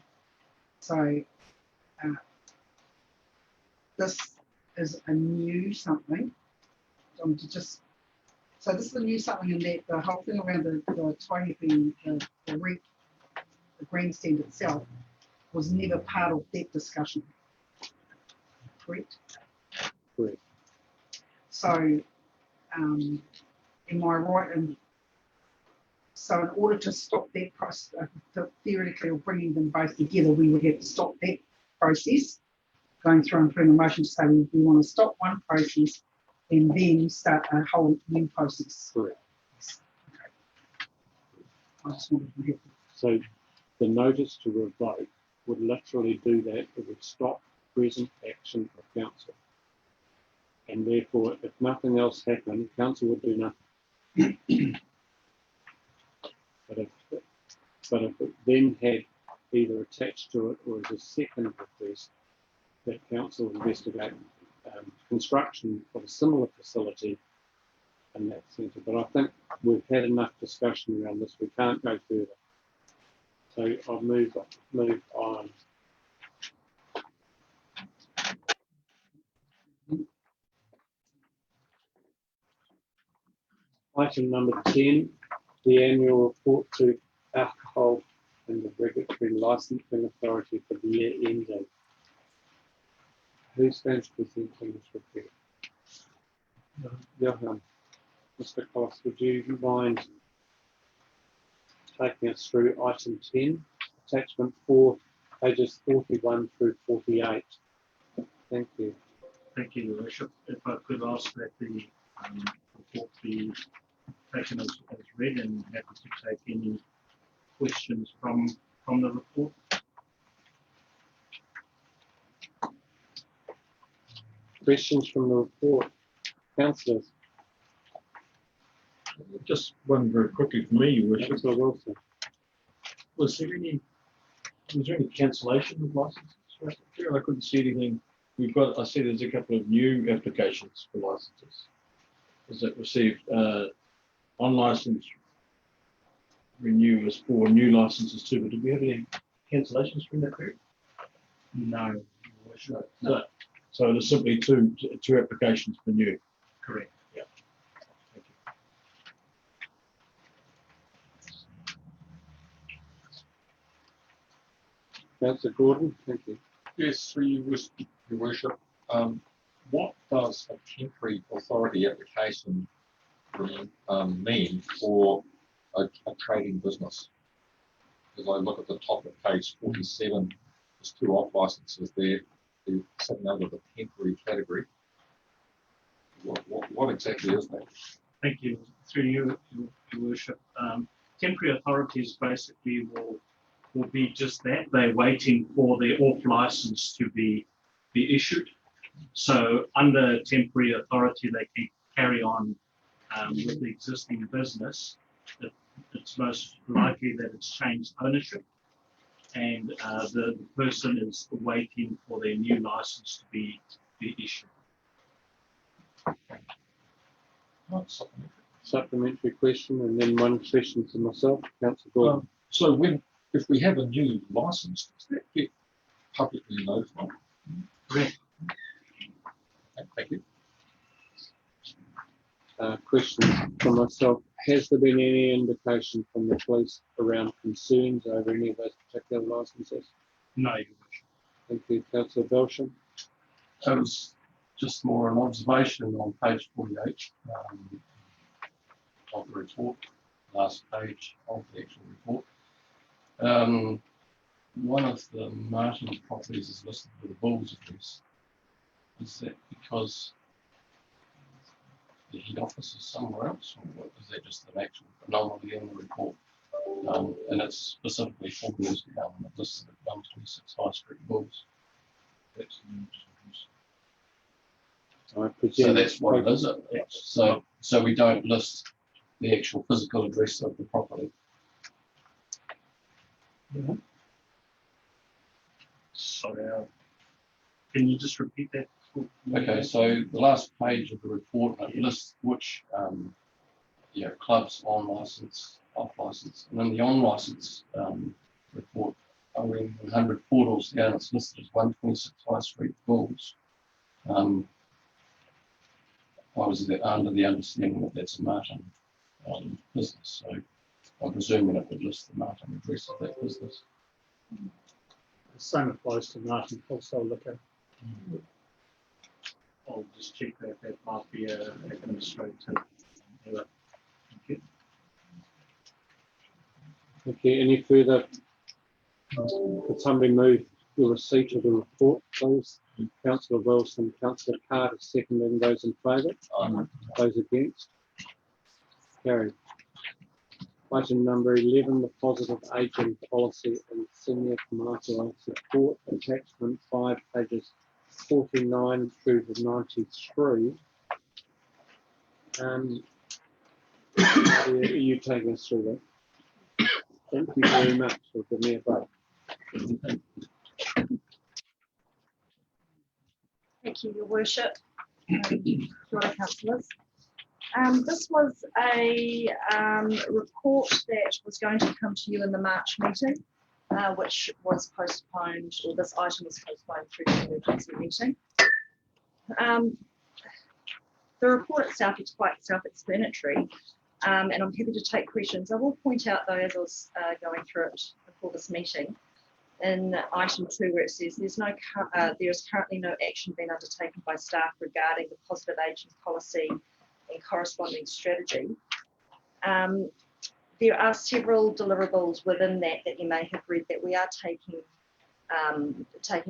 So this is a new something. So this is a new something in that the whole thing around the Taihepe, the grandstand itself, was never part of that discussion. Correct? Correct. So, am I right? So in order to stop that process, theoretically, or bringing them both together, we would have to stop that process, going through and putting a motion to say we want to stop one process and then start a whole new process. Correct. Okay. I just wanted to have. So the notice to revoke would literally do that. It would stop present action of council. And therefore, if nothing else happened, council would do nothing. But if it then had either attached to it or as a second request that council investigate construction of a similar facility in that centre. But I think we've had enough discussion around this. We can't go further. So I'll move on. Item number 10, the annual report to alcohol and the regulatory licensing authority for the year ending. Who's going to present on this report? Johan. Mr. Collis, would you mind taking us through item 10, attachment 4, pages 41 through 48? Thank you. Thank you, Your Worship. If I could ask that the report be taken as read, and happy to take any questions from the report. Questions from the report? Councillors? Just one very quickly for me, Your Worship. Councillor Wilson. Was there any Was there any cancellation of licenses? I couldn't see anything. I see there's a couple of new applications for licenses. Is that received on license renewals for new licenses too? But did we have any cancellations from that period? No. So there's simply two applications for new. Correct. Yeah. Thank you. Councillor Gordon, thank you. Yes, through you, Your Worship. What does a temporary authority application mean for a trading business? As I look at the top of page 47, there's 2 off licenses there. They're sitting under the temporary category. What exactly is that? Thank you. Through you, Your Worship. Temporary authorities basically will be just that. They're waiting for their off license to be issued. So under temporary authority, they can carry on with the existing business. It's most likely that it's changed ownership, and the person is waiting for their new license to be issued. Supplementary question, and then one question to myself, Councillor Gordon. So if we have a new license, does that get publicly notified? Correct. Thank you. Question for myself. Has there been any indication from the police around concerns over any of those particular licenses? No, Your Worship. Thank you, Councillor Belsham. It was just more an observation on page 48 of the report, last page of the actual report. One of the Martin properties is listed with a Bull's address. Is that because the head office is somewhere else, or is that just an actual anomaly in the report? And it's specifically 4 years ago, and it listed at 126 High Street, Bulls. That's so that's what it is. So we don't list the actual physical address of the property. Yeah. Sorry, can you just repeat that? Okay, so the last page of the report lists which clubs on license, off license, and in the on license report, OM 100 portals down, it's listed as 126 High Street, Bulls. I was under the understanding that that's a Martin business, so I'm presuming it would list the Martin address of that business. The same applies to Martin Wholesale Liquor. I'll just check that. That might be an administrative error. Thank you. Okay, any further? Could somebody move the receipt of the report, please? Councillor Wilson, Councillor Carter seconding. Those in favour? Those against? Carried. Item number 11, the positive aging policy and senior commercial support, attachment 5, pages 49 through to 93. Are you taking us through that? Thank you very much for giving me a break. Thank you, Your Worship. Councillors. This was a report that was going to come to you in the March meeting, which was postponed, or this item was postponed through the emergency meeting. The report itself is quite self-explanatory, and I'm happy to take questions. I will point out, though, as I was going through it before this meeting, in item 2, where it says there is currently no action being undertaken by staff regarding the positive aging policy and corresponding strategy. There are several deliverables within that you may have read that we are taking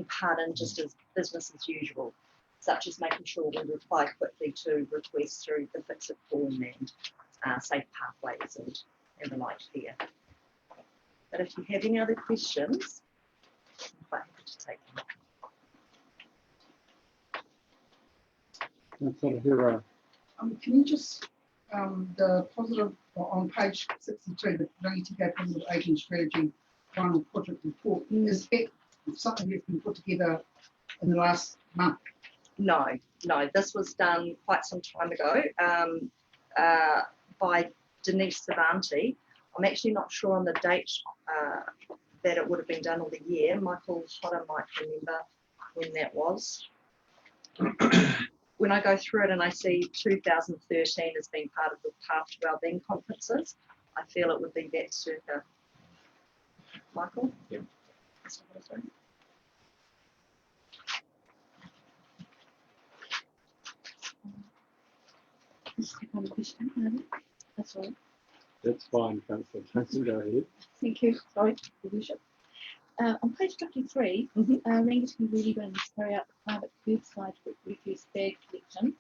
part in just as business as usual, such as making sure we reply quickly to requests through the fix-it form and safe pathways and the like there. But if you have any other questions, I'm quite happy to take them. Can you just, the positive on page 62, the Rangitikei positive aging strategy final project report. Is that something that's been put together in the last month? No, this was done quite some time ago by Denise Savanti. I'm actually not sure on the date that it would have been done, or the year. Michael Potter might remember when that was. When I go through it and I see 2013 as being part of the Path to Wellbeing conferences, I feel it would be that circa. Michael? Yep. One question, maybe? That's all. That's fine, Councillor. Councillor, go ahead. Thank you. Sorry, Your Worship. On page 53, Rangitikei really going to carry out the private curbside refuse bag collection.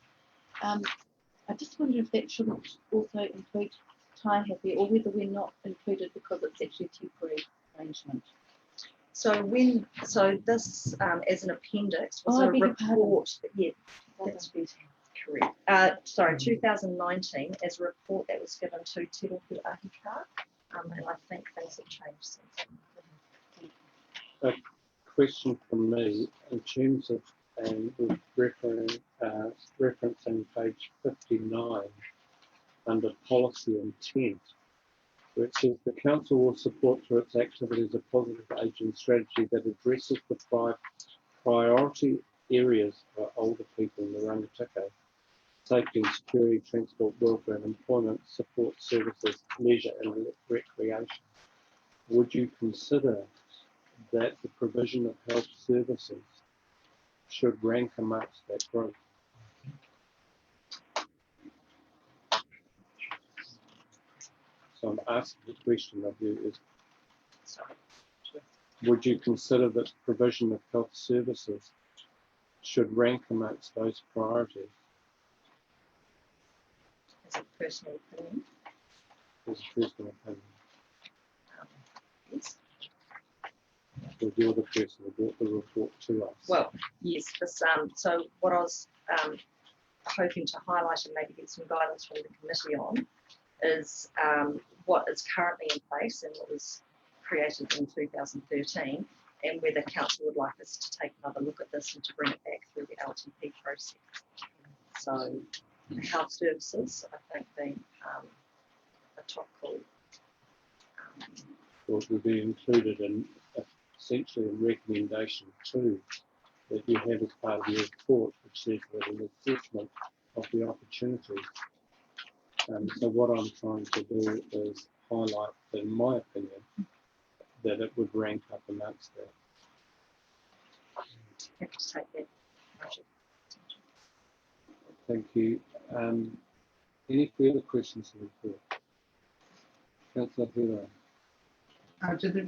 I just wonder if that should also include Tie Happy, or whether we're not included because it's actually a temporary arrangement. So this as an appendix was a report. Yeah, that's correct. Sorry, 2019 as a report that was given to Te Ropu Ahika, and I think things have changed since then. A question from me in terms of, and referencing page 59 under policy intent, where it says the council will support through its activities a positive aging strategy that addresses the priority areas for older people in the Rangitikei: safety and security, transport, welfare and employment, support services, leisure and recreation. Would you consider that the provision of health services should rank amongst that group? So I'm asking the question of you is, would you consider that provision of health services should rank amongst those priorities? As a personal opinion. As a personal opinion. Yes. Or you're the person who brought the report to us. Well, yes. This, so what I was hoping to highlight and maybe get some guidance from the committee on is what is currently in place and what was created in 2013, and whether council would like us to take another look at this and to bring it back through the LTP process. So health services, I think, being a top call. Well, it will be included in essentially a recommendation 2 that you have as part of your report, which says that an assessment of the opportunities. So what I'm trying to do is highlight, in my opinion, that it would rank up amongst that. Have to take that. Thank you. Any further questions on the report? Councillor Hero.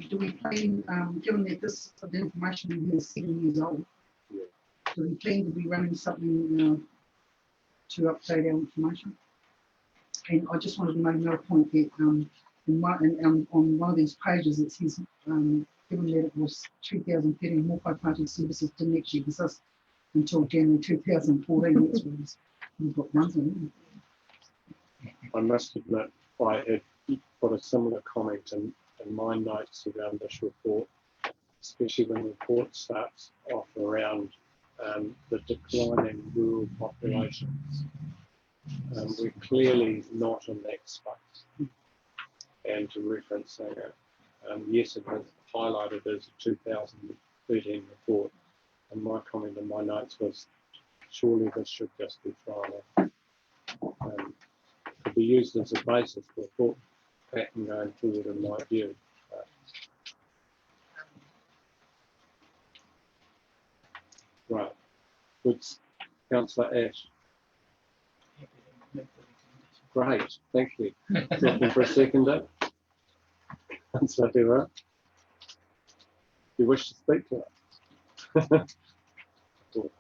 Do we plan, given that this the information is 7 years old, do we plan to be running something to update our information? And I just wanted to make another point that on one of these pages it says, given that it was 2013, multi-party services didn't actually exist until January 2014. That's when we've got runs on it. I must admit, I had put a similar comment in my notes around this report, especially when the report starts off around the declining rural populations. We're clearly not in that space. And to referencing it, yes, it was highlighted as a 2013 report, and my comment in my notes was, surely this should just be thrown in. Could be used as a basis for thought pattern going forward, in my view. Right. Good. Councillor Ash. Great, thank you. Looking for a seconder. Councillor Hero. You wish to speak to it? Cool.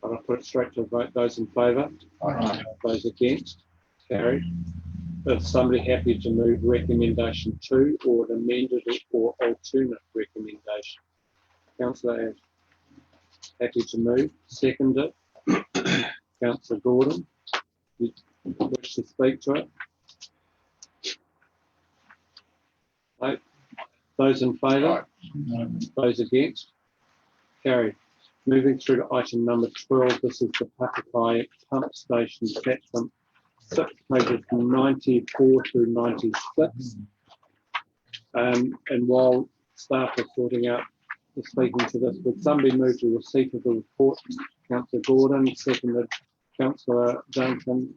I'll put it straight to a vote. Those in favour? Aye. Those against? Carried. Is somebody happy to move recommendation 2 or an amended or alternate recommendation? Councillor Ash. Happy to move. Second it. Councillor Gordon. You wish to speak to it? No. Those in favour? Those against? Carried. Moving through to item number 12, this is the Pakakai pump station platform, pages 94 through 96. And while staff are sorting out the speaking to this, would somebody move to receipt of the report? Councillor Gordon, seconded Councillor Duncan.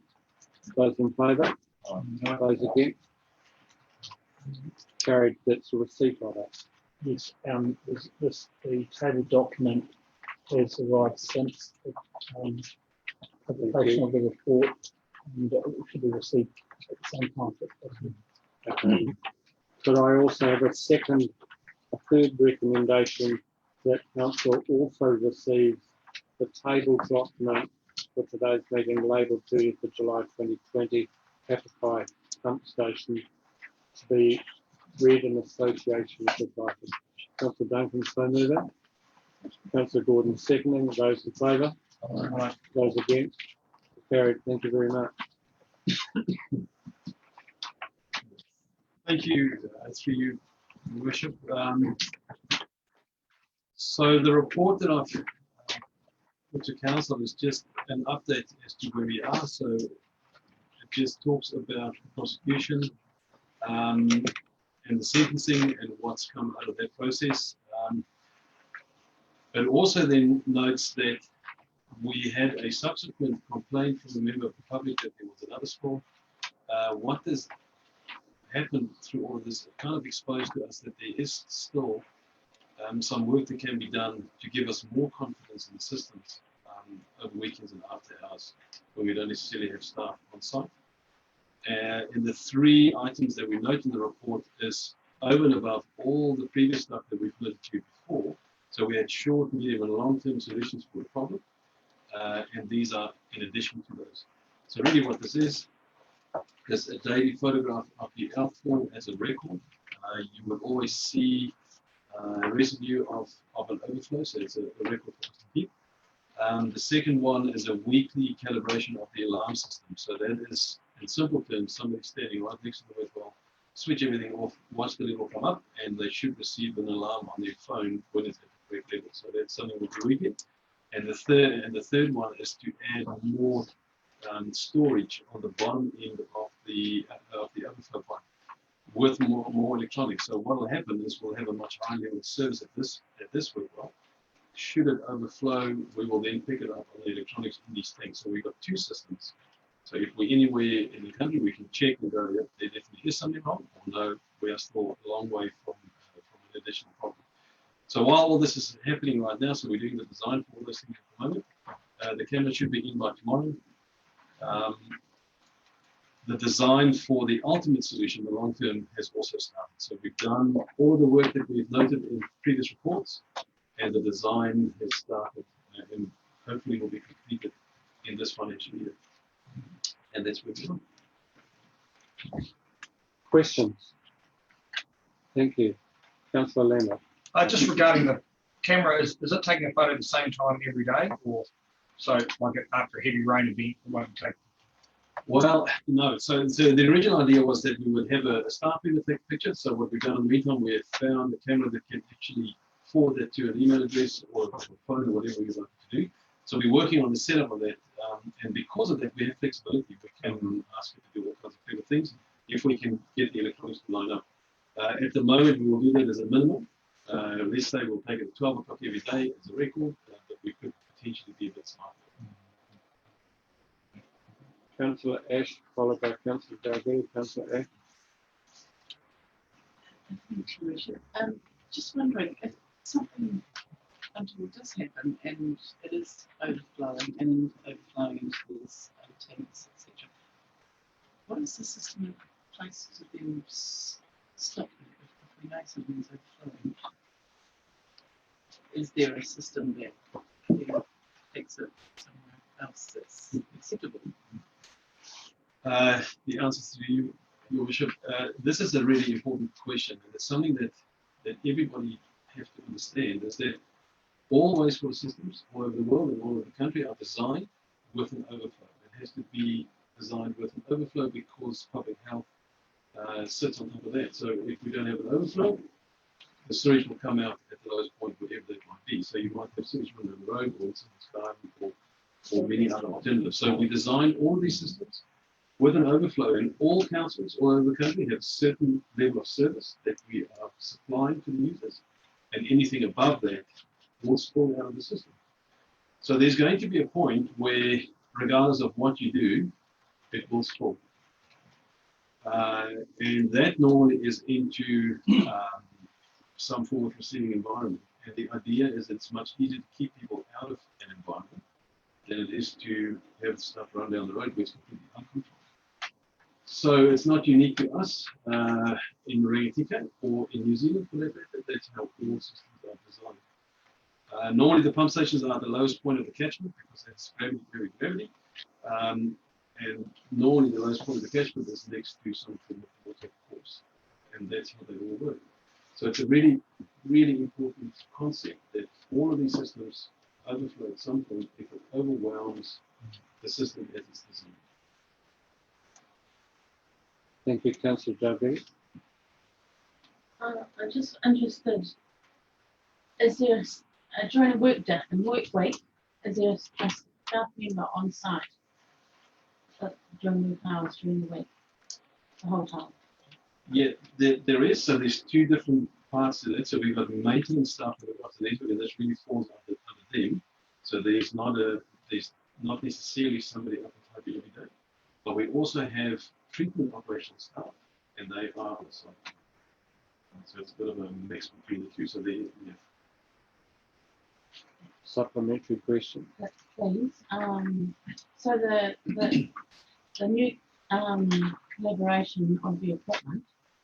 Those in favour? Those against? Carried. That's a receipt of it. Yes, the table document has arrived since the publication of the report, and it should be received at the same time. Okay. Could I also have a third recommendation that council also receives the table document for today's meeting labelled 30th of July 2020, Pakakai pump station, to be read in association with this item. Councillor Duncan, so mover. Councillor Gordon, seconding. Those in favour? Those against? Carried. Thank you very much. Thank you, through you, Your Worship. So the report that I've put to council is just an update as to where we are. So it just talks about the prosecution and the sentencing and what's come out of that process. It also then notes that we had a subsequent complaint from a member of the public that there was another score. What has happened through all of this kind of exposed to us that there is still some work that can be done to give us more confidence in the systems over weekends and after hours when we don't necessarily have staff on site. And the three items that we note in the report is over and above all the previous stuff that we've noted to you before. So we had short, medium, and long-term solutions for the problem, and these are in addition to those. So really what this is a daily photograph of the outflow as a record. You will always see a residue of an overflow, so it's a record for us to keep. The second one is a weekly calibration of the alarm system. So that is, in simple terms, somebody standing right next to the wet well, switch everything off, watch the level come up, and they should receive an alarm on their phone when it's at the correct level. So that's something we do weekly. And the third one is to add more storage on the bottom end of the overflow pipe with more electronics. So what will happen is we'll have a much higher level of service at this wet well. Should it overflow, we will then pick it up on the electronics in these tanks. So we've got two systems. So if we're anywhere in the country, we can check and go, yep, there definitely is something wrong, or no, we are still a long way from an additional problem. So while all this is happening right now, so we're doing the design for all those things at the moment, the camera should be in by tomorrow. The design for the ultimate solution, the long term, has also started. So we've done all of the work that we've noted in previous reports, and the design has started and hopefully will be completed in this financial year. And that's where we are. Questions? Thank you. Councillor Lambert. Just regarding the camera, is it taking a photo at the same time every day, or so like after a heavy rain event, it won't take? Well, no. So the original idea was that we would have a staff member take a picture. So what we've done in the meantime, we have found a camera that can actually forward that to an email address or a phone or whatever you'd like to do. So we're working on the setup of that. And because of that, we have flexibility. We can ask it to do all kinds of clever things if we can get the electronics to line up. At the moment, we will do that as a minimum. Let's say we'll take it at 12 o'clock every day as a record, but we could potentially be a bit smarter. Councillor Ash, followed by Councillor Dalby. Councillor Ash. Thank you, Richard. Just wondering if something untoward does happen and it is overflowing into these tanks, etc. What is the system in place to then stop it if we know something's overflowing? Is there a system that takes it somewhere else that's acceptable? The answer to you, Your Worship, this is a really important question, and it's something that everybody has to understand, is that all wastewater systems all over the world and all over the country are designed with an overflow. It has to be designed with an overflow because public health sits on top of that. So if we don't have an overflow, the sewage will come out at the lowest point, whatever that might be. So you might have sewage run down the road or in someone's garden or many other alternatives. So we design all of these systems with an overflow, and all councils all over the country have a certain level of service that we are supplying to the users, and anything above that will spill out of the system. So there's going to be a point where, regardless of what you do, it will spill. And that normally is into some form of receiving environment. And the idea is it's much easier to keep people out of an environment than it is to have stuff run down the road where it's completely uncontrolled. So it's not unique to us in Rangitika or in New Zealand for that matter. That's how all systems are designed. Normally the pump stations are at the lowest point of the catchment because that's gravity, gravity. And normally the lowest point of the catchment is next to some form of water course. And that's how they all work. So it's a really, really important concept that all of these systems overflow at some point if it overwhelms the system as it's designed. Thank you, Councillor Joby. I'm just interested, is there, during a work day, a work week, is there a staff member on site during the hours during the week, the whole time? Yeah, there is. So there's two different parts to that. So we've got maintenance staff that look after the network, and this really falls under them. So there's not necessarily somebody up on site every day. But we also have treatment operational staff, and they are on site. So it's a bit of a mix between the two. So they, yeah. Supplementary question. Please. So the new collaboration of the equipment,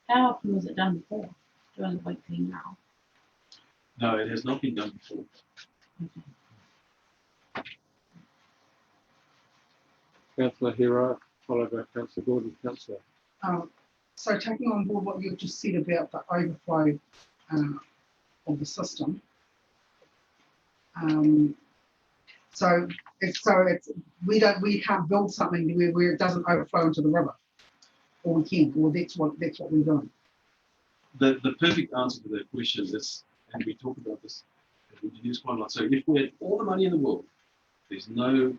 how often was it done before during the weekly now? No, it has not been done before. Okay. Councillor Hira, followed by Councillor Gordon. Councillor. So taking on board what you've just said about the overflow of the system, so we can't build something where it doesn't overflow into the river, or we can, or that's what we're doing. The perfect answer to that question is, and we talk about this as engineers quite a lot. So if we had all the money in the world, there's no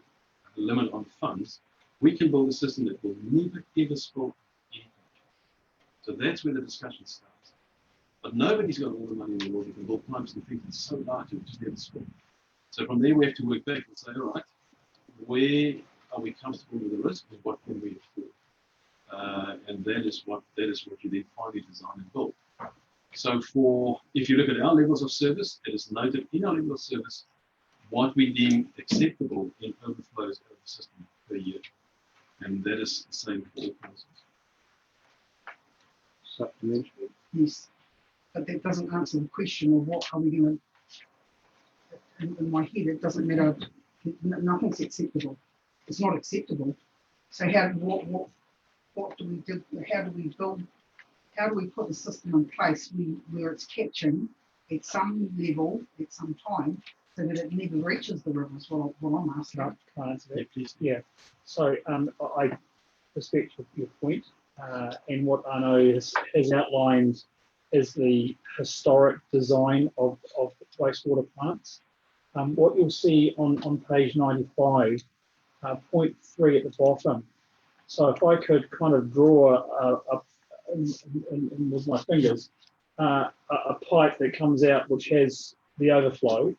limit on funds, we can build a system that will never ever spill anything. So that's where the discussion starts. But nobody's got all the money in the world. You can build pipes and things that's so large it will just never spill. So from there we have to work back and say, all right, where are we comfortable with the risk and what can we afford? And that is what you then finally design and build. So if you look at our levels of service, it is noted in our level of service what we deem acceptable in overflows of the system per year. And that is the same for all councils. Supplementary. Yes, but that doesn't answer the question of what are we going to, in my head it doesn't matter, nothing's acceptable. It's not acceptable. So what do we do, how do we put the system in place where it's catching at some level, at some time, so that it never reaches the river is what I'm asking. Can I answer that? Yeah, please. Yeah. So I respect your point, and what I know is outlined is the historic design of wastewater plants. What you'll see on page 95, point 3 at the bottom. So if I could kind of draw with my fingers a pipe that comes out which has the overflow,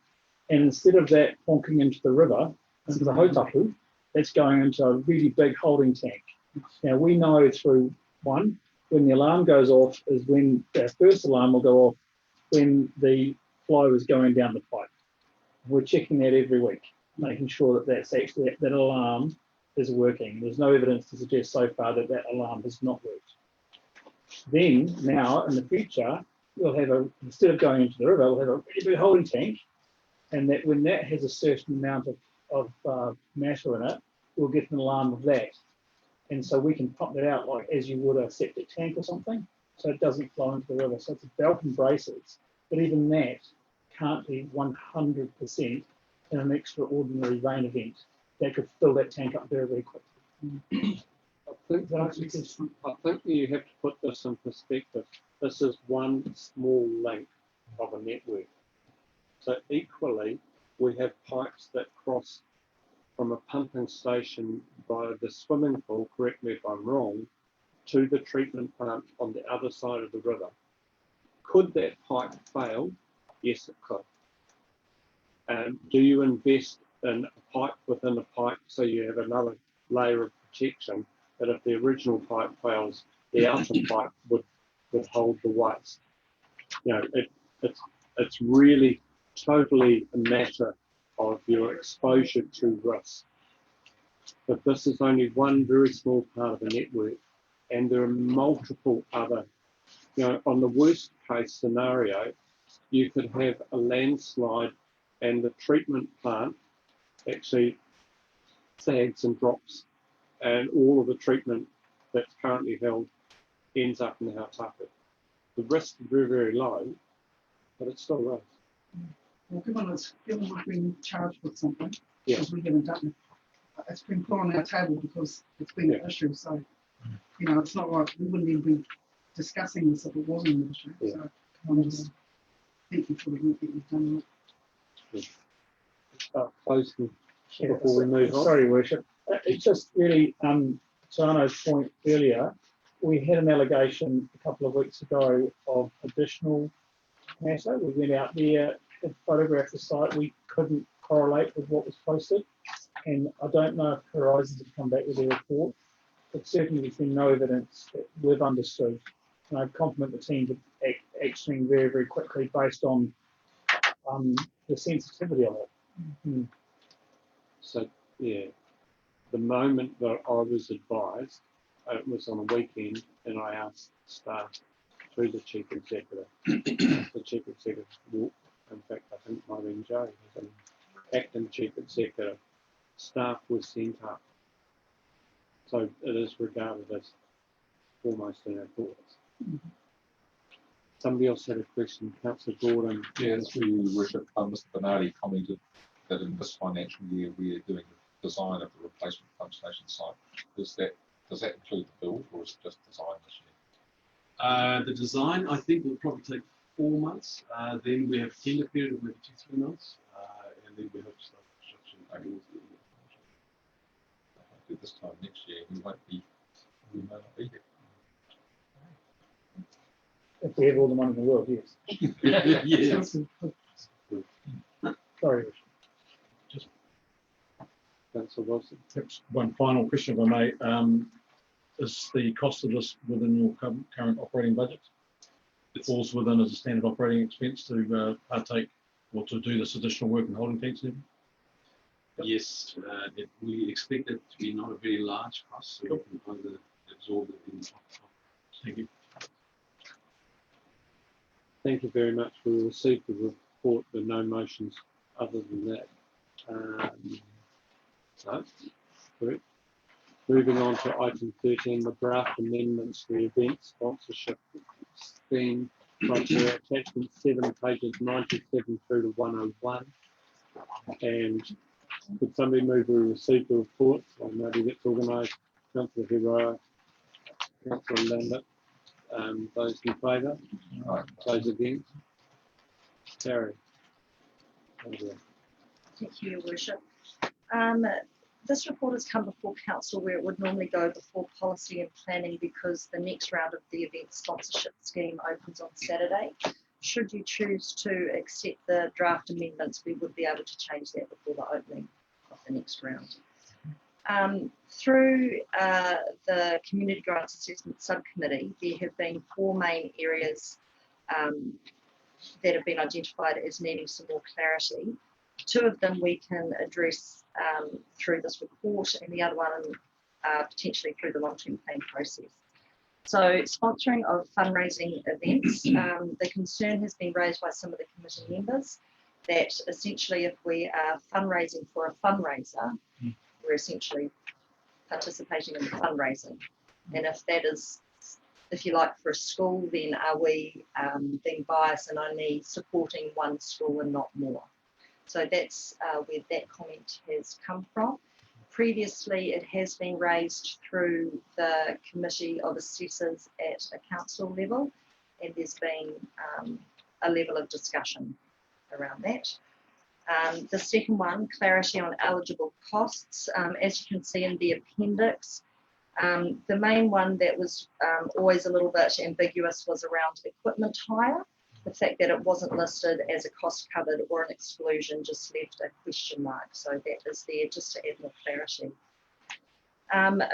and instead of that plonking into the river, into the hotapu, that's going into a really big holding tank. Now we know through when the alarm goes off is when our first alarm will go off when the flow is going down the pipe. We're checking that every week, making sure that that's actually that alarm is working. There's no evidence to suggest so far that that alarm has not worked. Then now in the future, we'll have instead of going into the river, we'll have a really big holding tank, and that when that has a certain amount of matter in it, we'll get an alarm of that. And so we can pump that out like as you would a septic tank or something, so it doesn't flow into the river. So it's a belt and braces, but even that can't be 100% in an extraordinary rain event. That could fill that tank up very, very quickly. I think you have to put this in perspective. This is one small link of a network. So equally, we have pipes that cross from a pumping station by the swimming pool, correct me if I'm wrong, to the treatment plant on the other side of the river. Could that pipe fail? Yes, it could. Do you invest in a pipe within a pipe so you have another layer of protection that if the original pipe fails, the outer pipe would hold the waste? You know, it's really totally a matter of your exposure to risk. But this is only one very small part of a network, and there are multiple other, you know, on the worst case scenario, you could have a landslide and the treatment plant actually sags and drops, and all of the treatment that's currently held ends up in the Hautaki. The risk is very, very low, but it's still low. Well, given we've been charged with something, Yeah. because we haven't done it, it's been put on our table because it's been an issue. So, you know, it's not like we wouldn't even be discussing this if it wasn't an issue. Yeah. So, I'm just thank you for the work that you've done. Closing Yeah, before we move on. Sorry, Worship. It's just really, to Arno's point earlier, we had an allegation a couple of weeks ago of additional matter. We went out there and photographed the site. We couldn't correlate with what was posted. And I don't know if Horizons have come back with their report, but certainly there's been no evidence that we've understood. And I compliment the team for actioning very, very quickly based on the sensitivity of it. Mm-hmm. So, yeah, the moment that I was advised, it was on a weekend, and I asked staff through the chief executive. The chief executive, in fact, I think it might have been Joe, as an acting chief executive, staff was sent up. So it is regarded as almost in our thoughts. Mm-hmm. Somebody else had a question, Councillor Gordon. Yeah, through you, Worship, Mr. Bernardi commented that in this financial year we are doing the design of the replacement pump station site. Does that include the build, or is it just design this year? The design, I think, will probably take 4 months. Then we have tender period of maybe 2-3 months, and then we hope to start construction towards the end of the year. This time next year we may not be here. If we have all the money in the world, yes. Yes. Sorry. Just Councillor Wilson. perhaps one final question, if I may. Is the cost of this within your current operating budget? It falls within as a standard operating expense to partake or to do this additional work in holding tanks? Yes, we expect it to be not a very large cost, so we can either absorb it in. Thank you. Thank you very much. We received the report. There are no motions other than that. No, correct. Moving on to item 13, the draft amendments to the event sponsorship scheme criteria, attachment 7, pages 97 through to 101. And could somebody move we receive the report? Or maybe that's organised. Councillor Hero, Councillor Lambert. Those in favour? Those against? Carry. Thank you, Your Worship. This report has come before Council where it would normally go before Policy and Planning because the next round of the event sponsorship scheme opens on Saturday. Should you choose to accept the draft amendments, we would be able to change that before the opening of the next round. Through the Community Grants Assessment Subcommittee, there have been 4 main areas that have been identified as needing some more clarity. 2 of them we can address through this report, and the other one potentially through the long-term plan process. So sponsoring of fundraising events, the concern has been raised by some of the committee members that essentially if we are fundraising for a fundraiser, we're essentially participating in the fundraising. And if that is, if you like, for a school, then are we being biased and only supporting one school and not more? So that's where that comment has come from. Previously, it has been raised through the Committee of Assessors at a council level, and there's been a level of discussion around that. The second one, clarity on eligible costs. As you can see in the appendix, the main one that was always a little bit ambiguous was around equipment hire. The fact that it wasn't listed as a cost covered or an exclusion just left a question mark. So that is there just to add more clarity.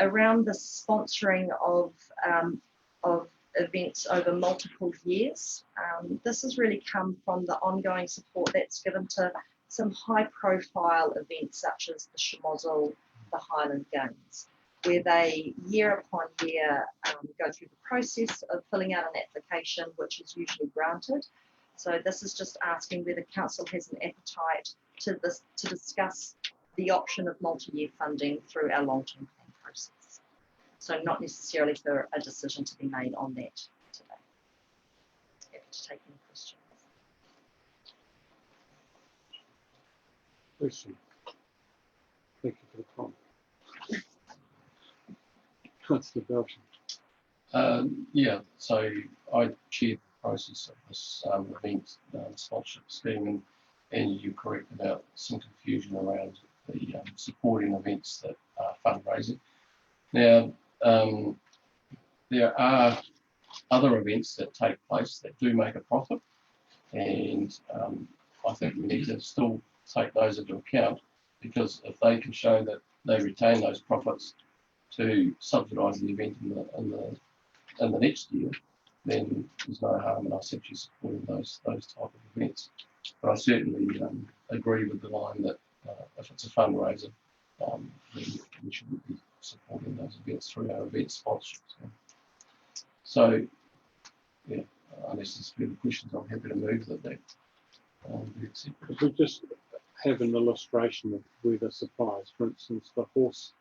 Around the sponsoring of events over multiple years, this has really come from the ongoing support that's given to some high profile events such as the Schmozzle, the Highland Games, where they year upon year go through the process of filling out an application, which is usually granted. So this is just asking whether council has an appetite to discuss the option of multi-year funding through our long-term plan process. So not necessarily for a decision to be made on that today. Happy to take any questions. Question. Thank you for the comment. Councillor Belsham. Yeah, so I chaired the process of this event sponsorship scheme, and you're correct about some confusion around the supporting events that are fundraising. Now, there are other events that take place that do make a profit, and I think we need to still take those into account, because if they can show that they retain those profits to subsidise the event in the next year, then there's no harm in us actually supporting those type of events. But I certainly agree with the line that if it's a fundraiser, then we shouldn't be supporting those events through our event sponsorship scheme. So, yeah, unless there's further questions, I'm happy to move that be accepted. If we just have an illustration of where this applies, for instance, the horse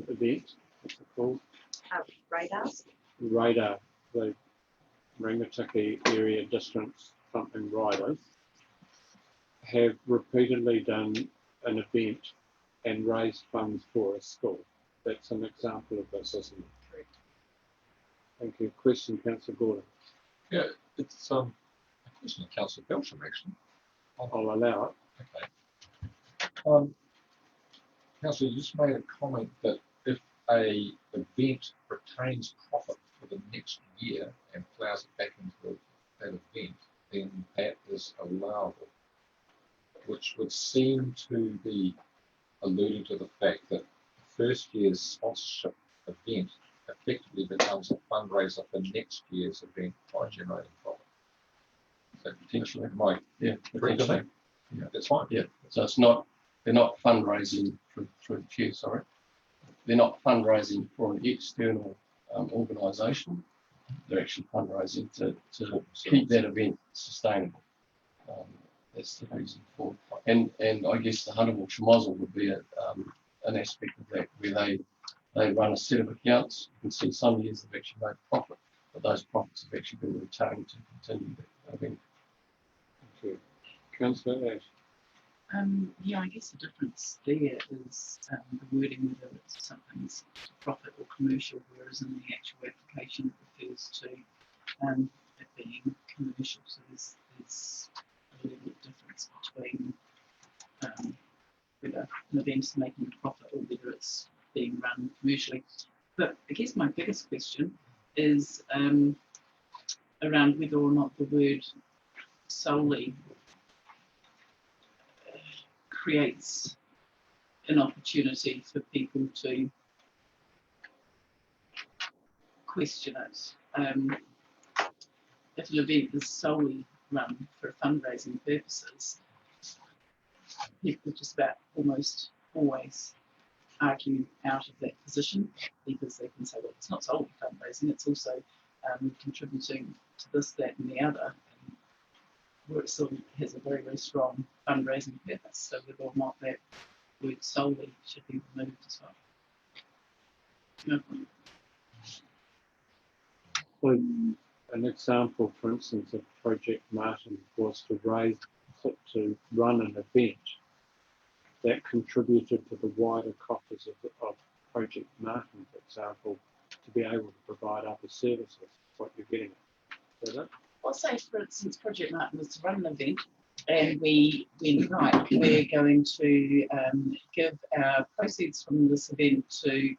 event, what's it called? Radars. Radar, the Rangatiki area distance something riders have repeatedly done an event and raised funds for a school. That's an example of this, isn't it? Correct. Thank you. Question, Councillor Gordon. Yeah, it's a question of Councillor Belsham, actually. I'll allow it. Okay. Councillor, you just made a comment that if a event retains profit for the next year and plows it back into that event, then that is allowable, which would seem to be alluding to the fact that the first year's sponsorship event effectively becomes a fundraiser for next year's event by generating profit. So potentially, yeah, potentially. Yeah, that's fine. Yeah, so it's not, they're not fundraising through the chair, sorry. They're not fundraising for an external organisation. They're actually fundraising to keep that event sustainable. That's the reason for it. And I guess the Huntable Schmozzle would be an aspect of that, where they run a set of accounts. You can see some years they've actually made profit, but those profits have actually been retained to continue that event. Thank you. Councillor Ash. Yeah, I guess the difference there is the wording, whether it's something's profit or commercial, whereas in the actual application it refers to it being commercial. So there's a little bit of difference between whether an event's making a profit or whether it's being run commercially. But I guess my biggest question is around whether or not the word solely creates an opportunity for people to question it. If an event is solely run for fundraising purposes, people just about almost always argue out of that position, because they can say, well, it's not solely fundraising, it's also contributing to this, that and the other, where it still has a very, very strong fundraising purpose. So whether or not that word solely should be removed as well. No. So an example, for instance, of Project Martin was to run an event that contributed to the wider coffers of Project Martin, for example, to be able to provide other services. What you're getting at. Is that it? Well, say for instance, Project Martin was to run an event, and we went, right, we're going to give our proceeds from this event to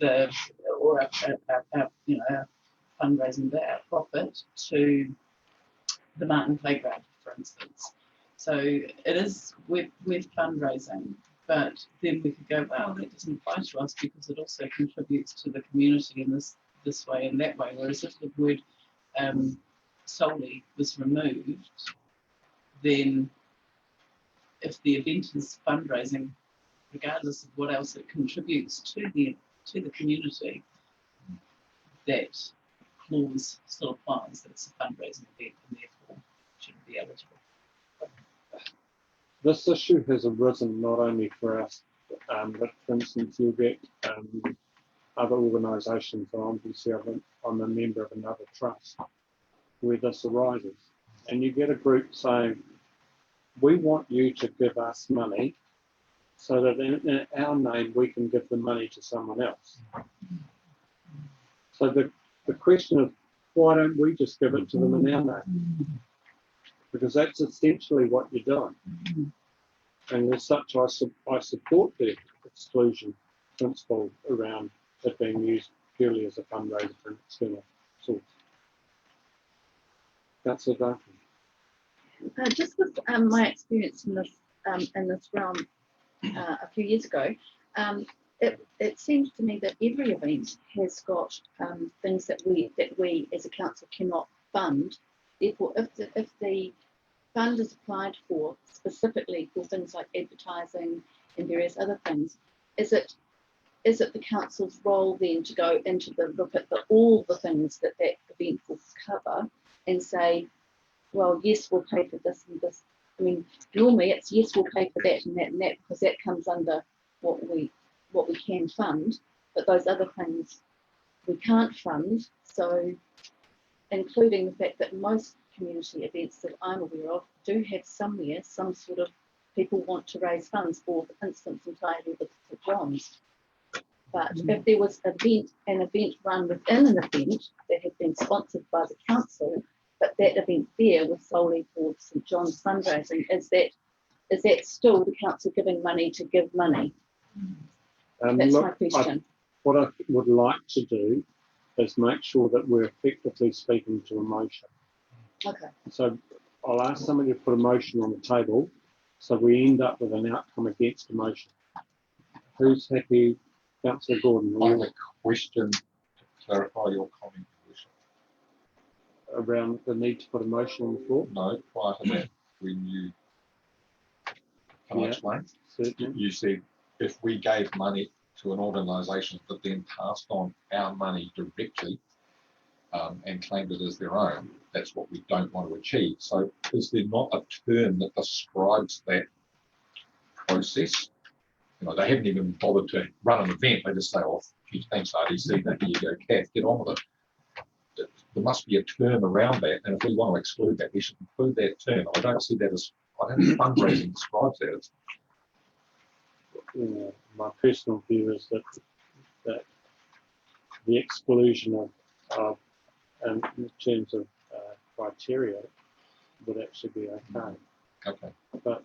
the, or our fundraising, our profit to the Martin Playground, for instance. So it is, we're fundraising, but then we could go, well, that doesn't apply to us because it also contributes to the community in this way and that way. Whereas if the word solely was removed, then if the event is fundraising, regardless of what else it contributes to the community, that clause still applies. That it's a fundraising event and therefore shouldn't be eligible. This issue has arisen not only for us, but for instance, you'll get other organisations, and obviously I'm a member of another trust where this arises. And you get a group saying, we want you to give us money so that in our name we can give the money to someone else. So the question is, why don't we just give it to them in our name? Because that's essentially what you're doing. And as such, I support the exclusion principle around it being used purely as a fundraiser for an external source. That's a dark one. Just with my experience in this realm a few years ago, it seems to me that every event has got things that we as a council cannot fund. Therefore, if the fund is applied for specifically for things like advertising and various other things, is it the council's role then to go into look at all the things that event will cover and say, well, yes, we'll pay for this and this. I mean, normally it's yes, we'll pay for that and that and that because that comes under what we can fund, but those other things we can't fund. So, including the fact that most community events that I'm aware of do have somewhere some sort of people want to raise funds for instance, entirely with St John's. But if there was an event run within an event that had been sponsored by the council, but that event there was solely for St John's fundraising, is that still the council giving money to give money? That's my question. What I would like to do is make sure that we're effectively speaking to emotion. Okay. So I'll ask somebody to put a motion on the table so we end up with an outcome against emotion. Who's happy? Councillor Gordon. I have a question to clarify your comment. Around the need to put a motion on the floor? No, prior to that, when you, can I explain? Certainly. You said if we gave money to an organisation that then passed on our money directly and claimed it as their own, that's what we don't want to achieve. So is there not a term that describes that process? You know, they haven't even bothered to run an event. They just say, oh, geez, thanks, RDC, there you go, Kath, get on with it. There must be a term around that, and if we want to exclude that, we should include that term. I don't see that as, I don't think fundraising describes that as. My personal view is that the exclusion of in terms of criteria would actually be okay. Okay. But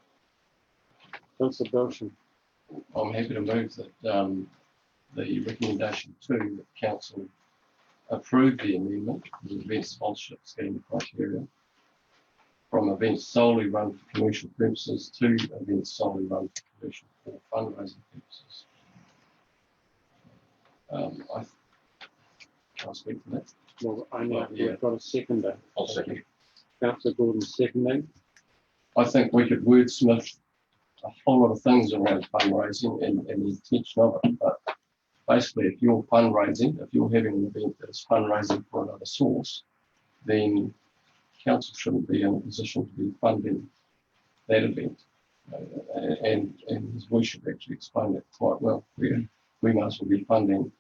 Councillor Belsham. I'm happy to move that the recommendation to the council approve the amendment to the event sponsorship scheme criteria from events solely run for commercial purposes to events solely run for commercial or fundraising purposes. Can I speak for that? Well, I know we've got a seconder. I'll second. Councillor Gordon seconding. I think we could wordsmith a whole lot of things around fundraising and the intention of it, but basically if you're fundraising, if you're having an event that is fundraising for another source, then council shouldn't be in a position to be funding that event. And we should actually explain that quite well. We might as well be funding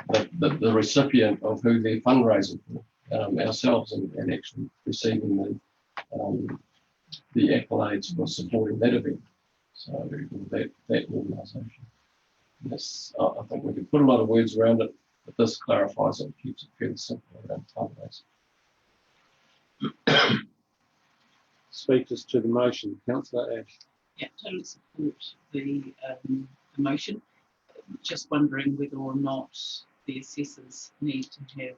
the recipient of who they're fundraising for, ourselves, and actually receiving the accolades for supporting that event. So that organisation. Yes, I think we can put a lot of words around it, but this clarifies it and keeps it fairly simple around fundraising. Speakers to the motion, councillor Ash. Yeah, totally support the motion. Just wondering whether or not the assessors need to have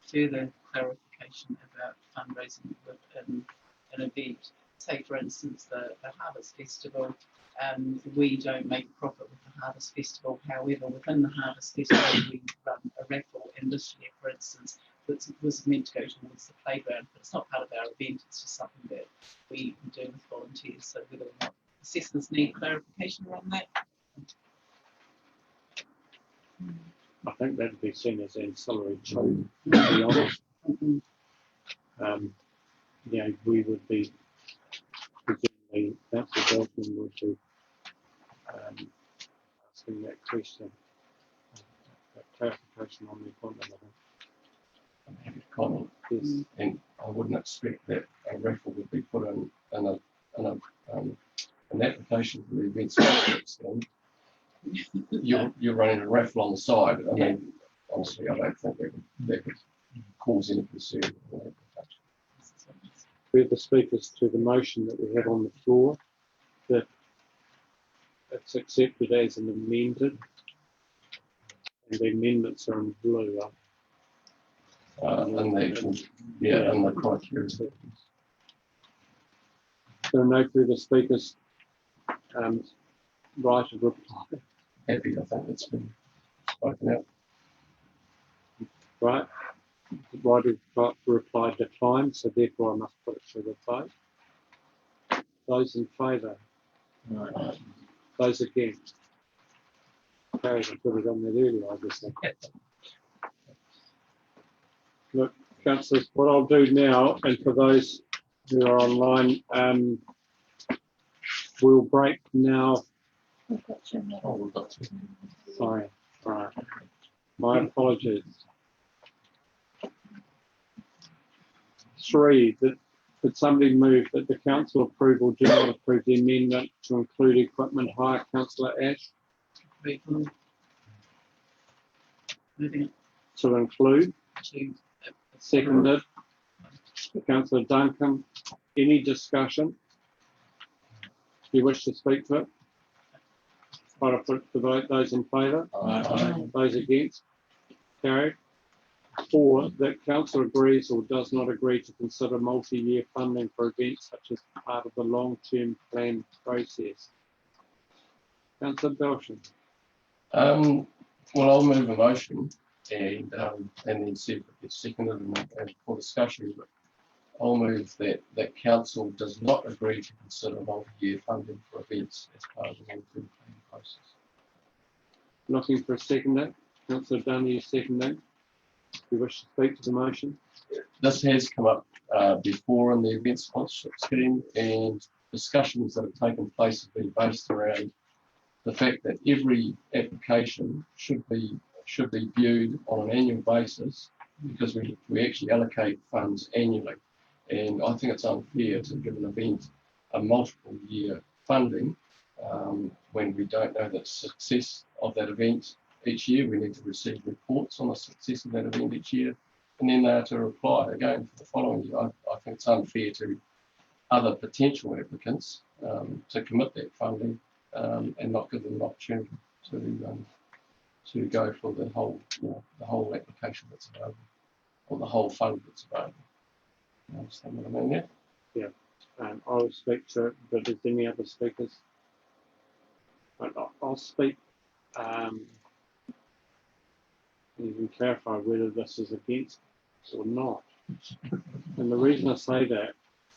further clarification about fundraising within an event. Say, for instance, the Harvest Festival. We don't make a profit with the Harvest Festival. However, within the Harvest Festival, we run a raffle. And this year, for instance, it was meant to go towards the playground, but it's not part of our event. It's just something that we do with volunteers. So whether or not assessors need clarification around that. I think that would be seen as ancillary too, to be honest. You know, we would be, presumably, Councillor Dalton would be asking that question, that clarification on the appointment. I'm happy to comment. Yes. And I wouldn't expect that a raffle would be put in an application for the events scheme. You're running a raffle on the side. I mean, honestly, I don't think that would cause any concern. We have the speakers to the motion that we have on the floor, that it's accepted as an amended, and the amendments are in blue. And the actual, and the criteria. There are no further speakers. Right of reply. Happy, I think it's been spoken out. Right. Right of reply declined, so therefore I must put it to the vote. Those in favour? No. Those against? Carried. I put it on there earlier, obviously. Look, councillors, what I'll do now, and for those who are online, we'll break now. Sorry, right. My apologies. 3, could somebody move that the council approve or do not approve the amendment to include equipment hire? Councillor Ash? To include? Seconded. Councillor Duncan. Any discussion? Do you wish to speak to it? I'll put it to vote. Those in favour? Aye. Those against? Carried. 4, that council agrees or does not agree to consider multi-year funding for events such as part of the long-term plan process. Councillor Belsham. Well, I'll move a motion and then see if it gets seconded and for discussion. But I'll move that council does not agree to consider multi-year funding for events as part of the long-term plan process. Looking for a seconder. Councillor Dunn, you seconding? Do you wish to speak to the motion? This has come up before in the event sponsorship scheme, and discussions that have taken place have been based around the fact that every application should be viewed on an annual basis, because we actually allocate funds annually. And I think it's unfair to give an event a multiple year funding when we don't know the success of that event each year. We need to receive reports on the success of that event each year, and then they are to apply again for the following year. I think it's unfair to other potential applicants to commit that funding and not give them an opportunity to go for the whole, the whole application that's available, or the whole fund that's available. You understand what I mean there? Yeah. I'll speak to it, but is there any other speakers? I'll speak. You can clarify whether this is against or not. And the reason I say that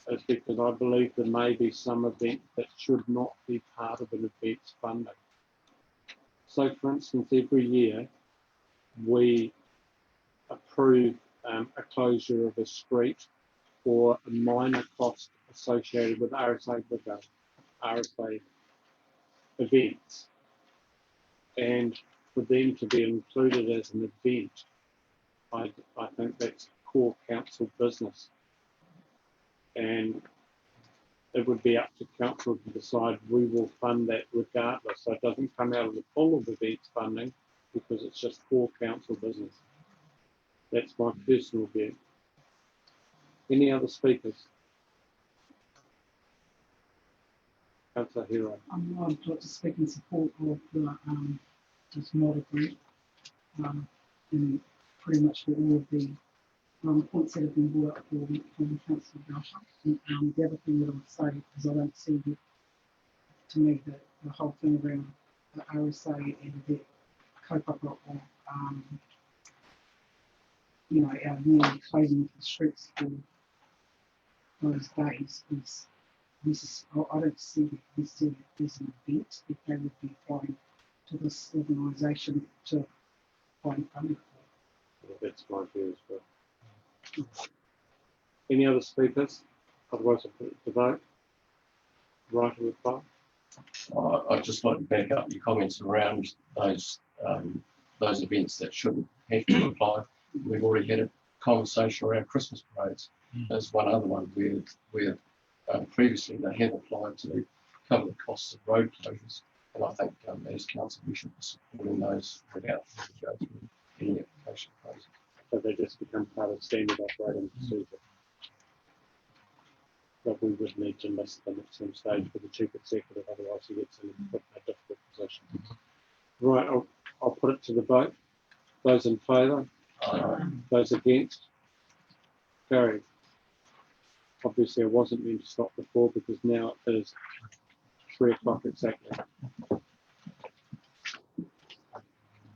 is because I believe there may be some events that should not be part of an event's funding. So, for instance, every year we approve a closure of a street or a minor cost associated with RSA events. And for them to be included as an event, I think that's core council business. And it would be up to council to decide we will fund that regardless. So it doesn't come out of the pool of events funding because it's just core council business. That's my personal view. Any other speakers? Councillor Hero. I'd like to speak in support of the this model group, and pretty much for all of the points that have been brought up from Councillor Belcher. And the other thing that I would say is I don't see that, to me, the whole thing around the RSA and the kaupapa of you know, our nearly closing of the streets for those days is this is, I don't see this as an event that they would be applying to this organisation to find funding for. Well, that's my view as well. Any other speakers? Otherwise, I'll put it to vote. Right with vote. I'd just like to back up your comments around those events that shouldn't have to apply. We've already had a conversation around Christmas parades. There's one other one where previously they have applied to cover the costs of road closures. And I think as council we should be supporting those without going through any application process. So they just become part of standard operating procedure. But we would need to list them at some stage for the chief executive, otherwise he gets in a difficult position. Right, I'll put it to the vote. Those in favour? Those against? Carried. Obviously, I wasn't meant to stop before because now it is 3 o'clock exactly.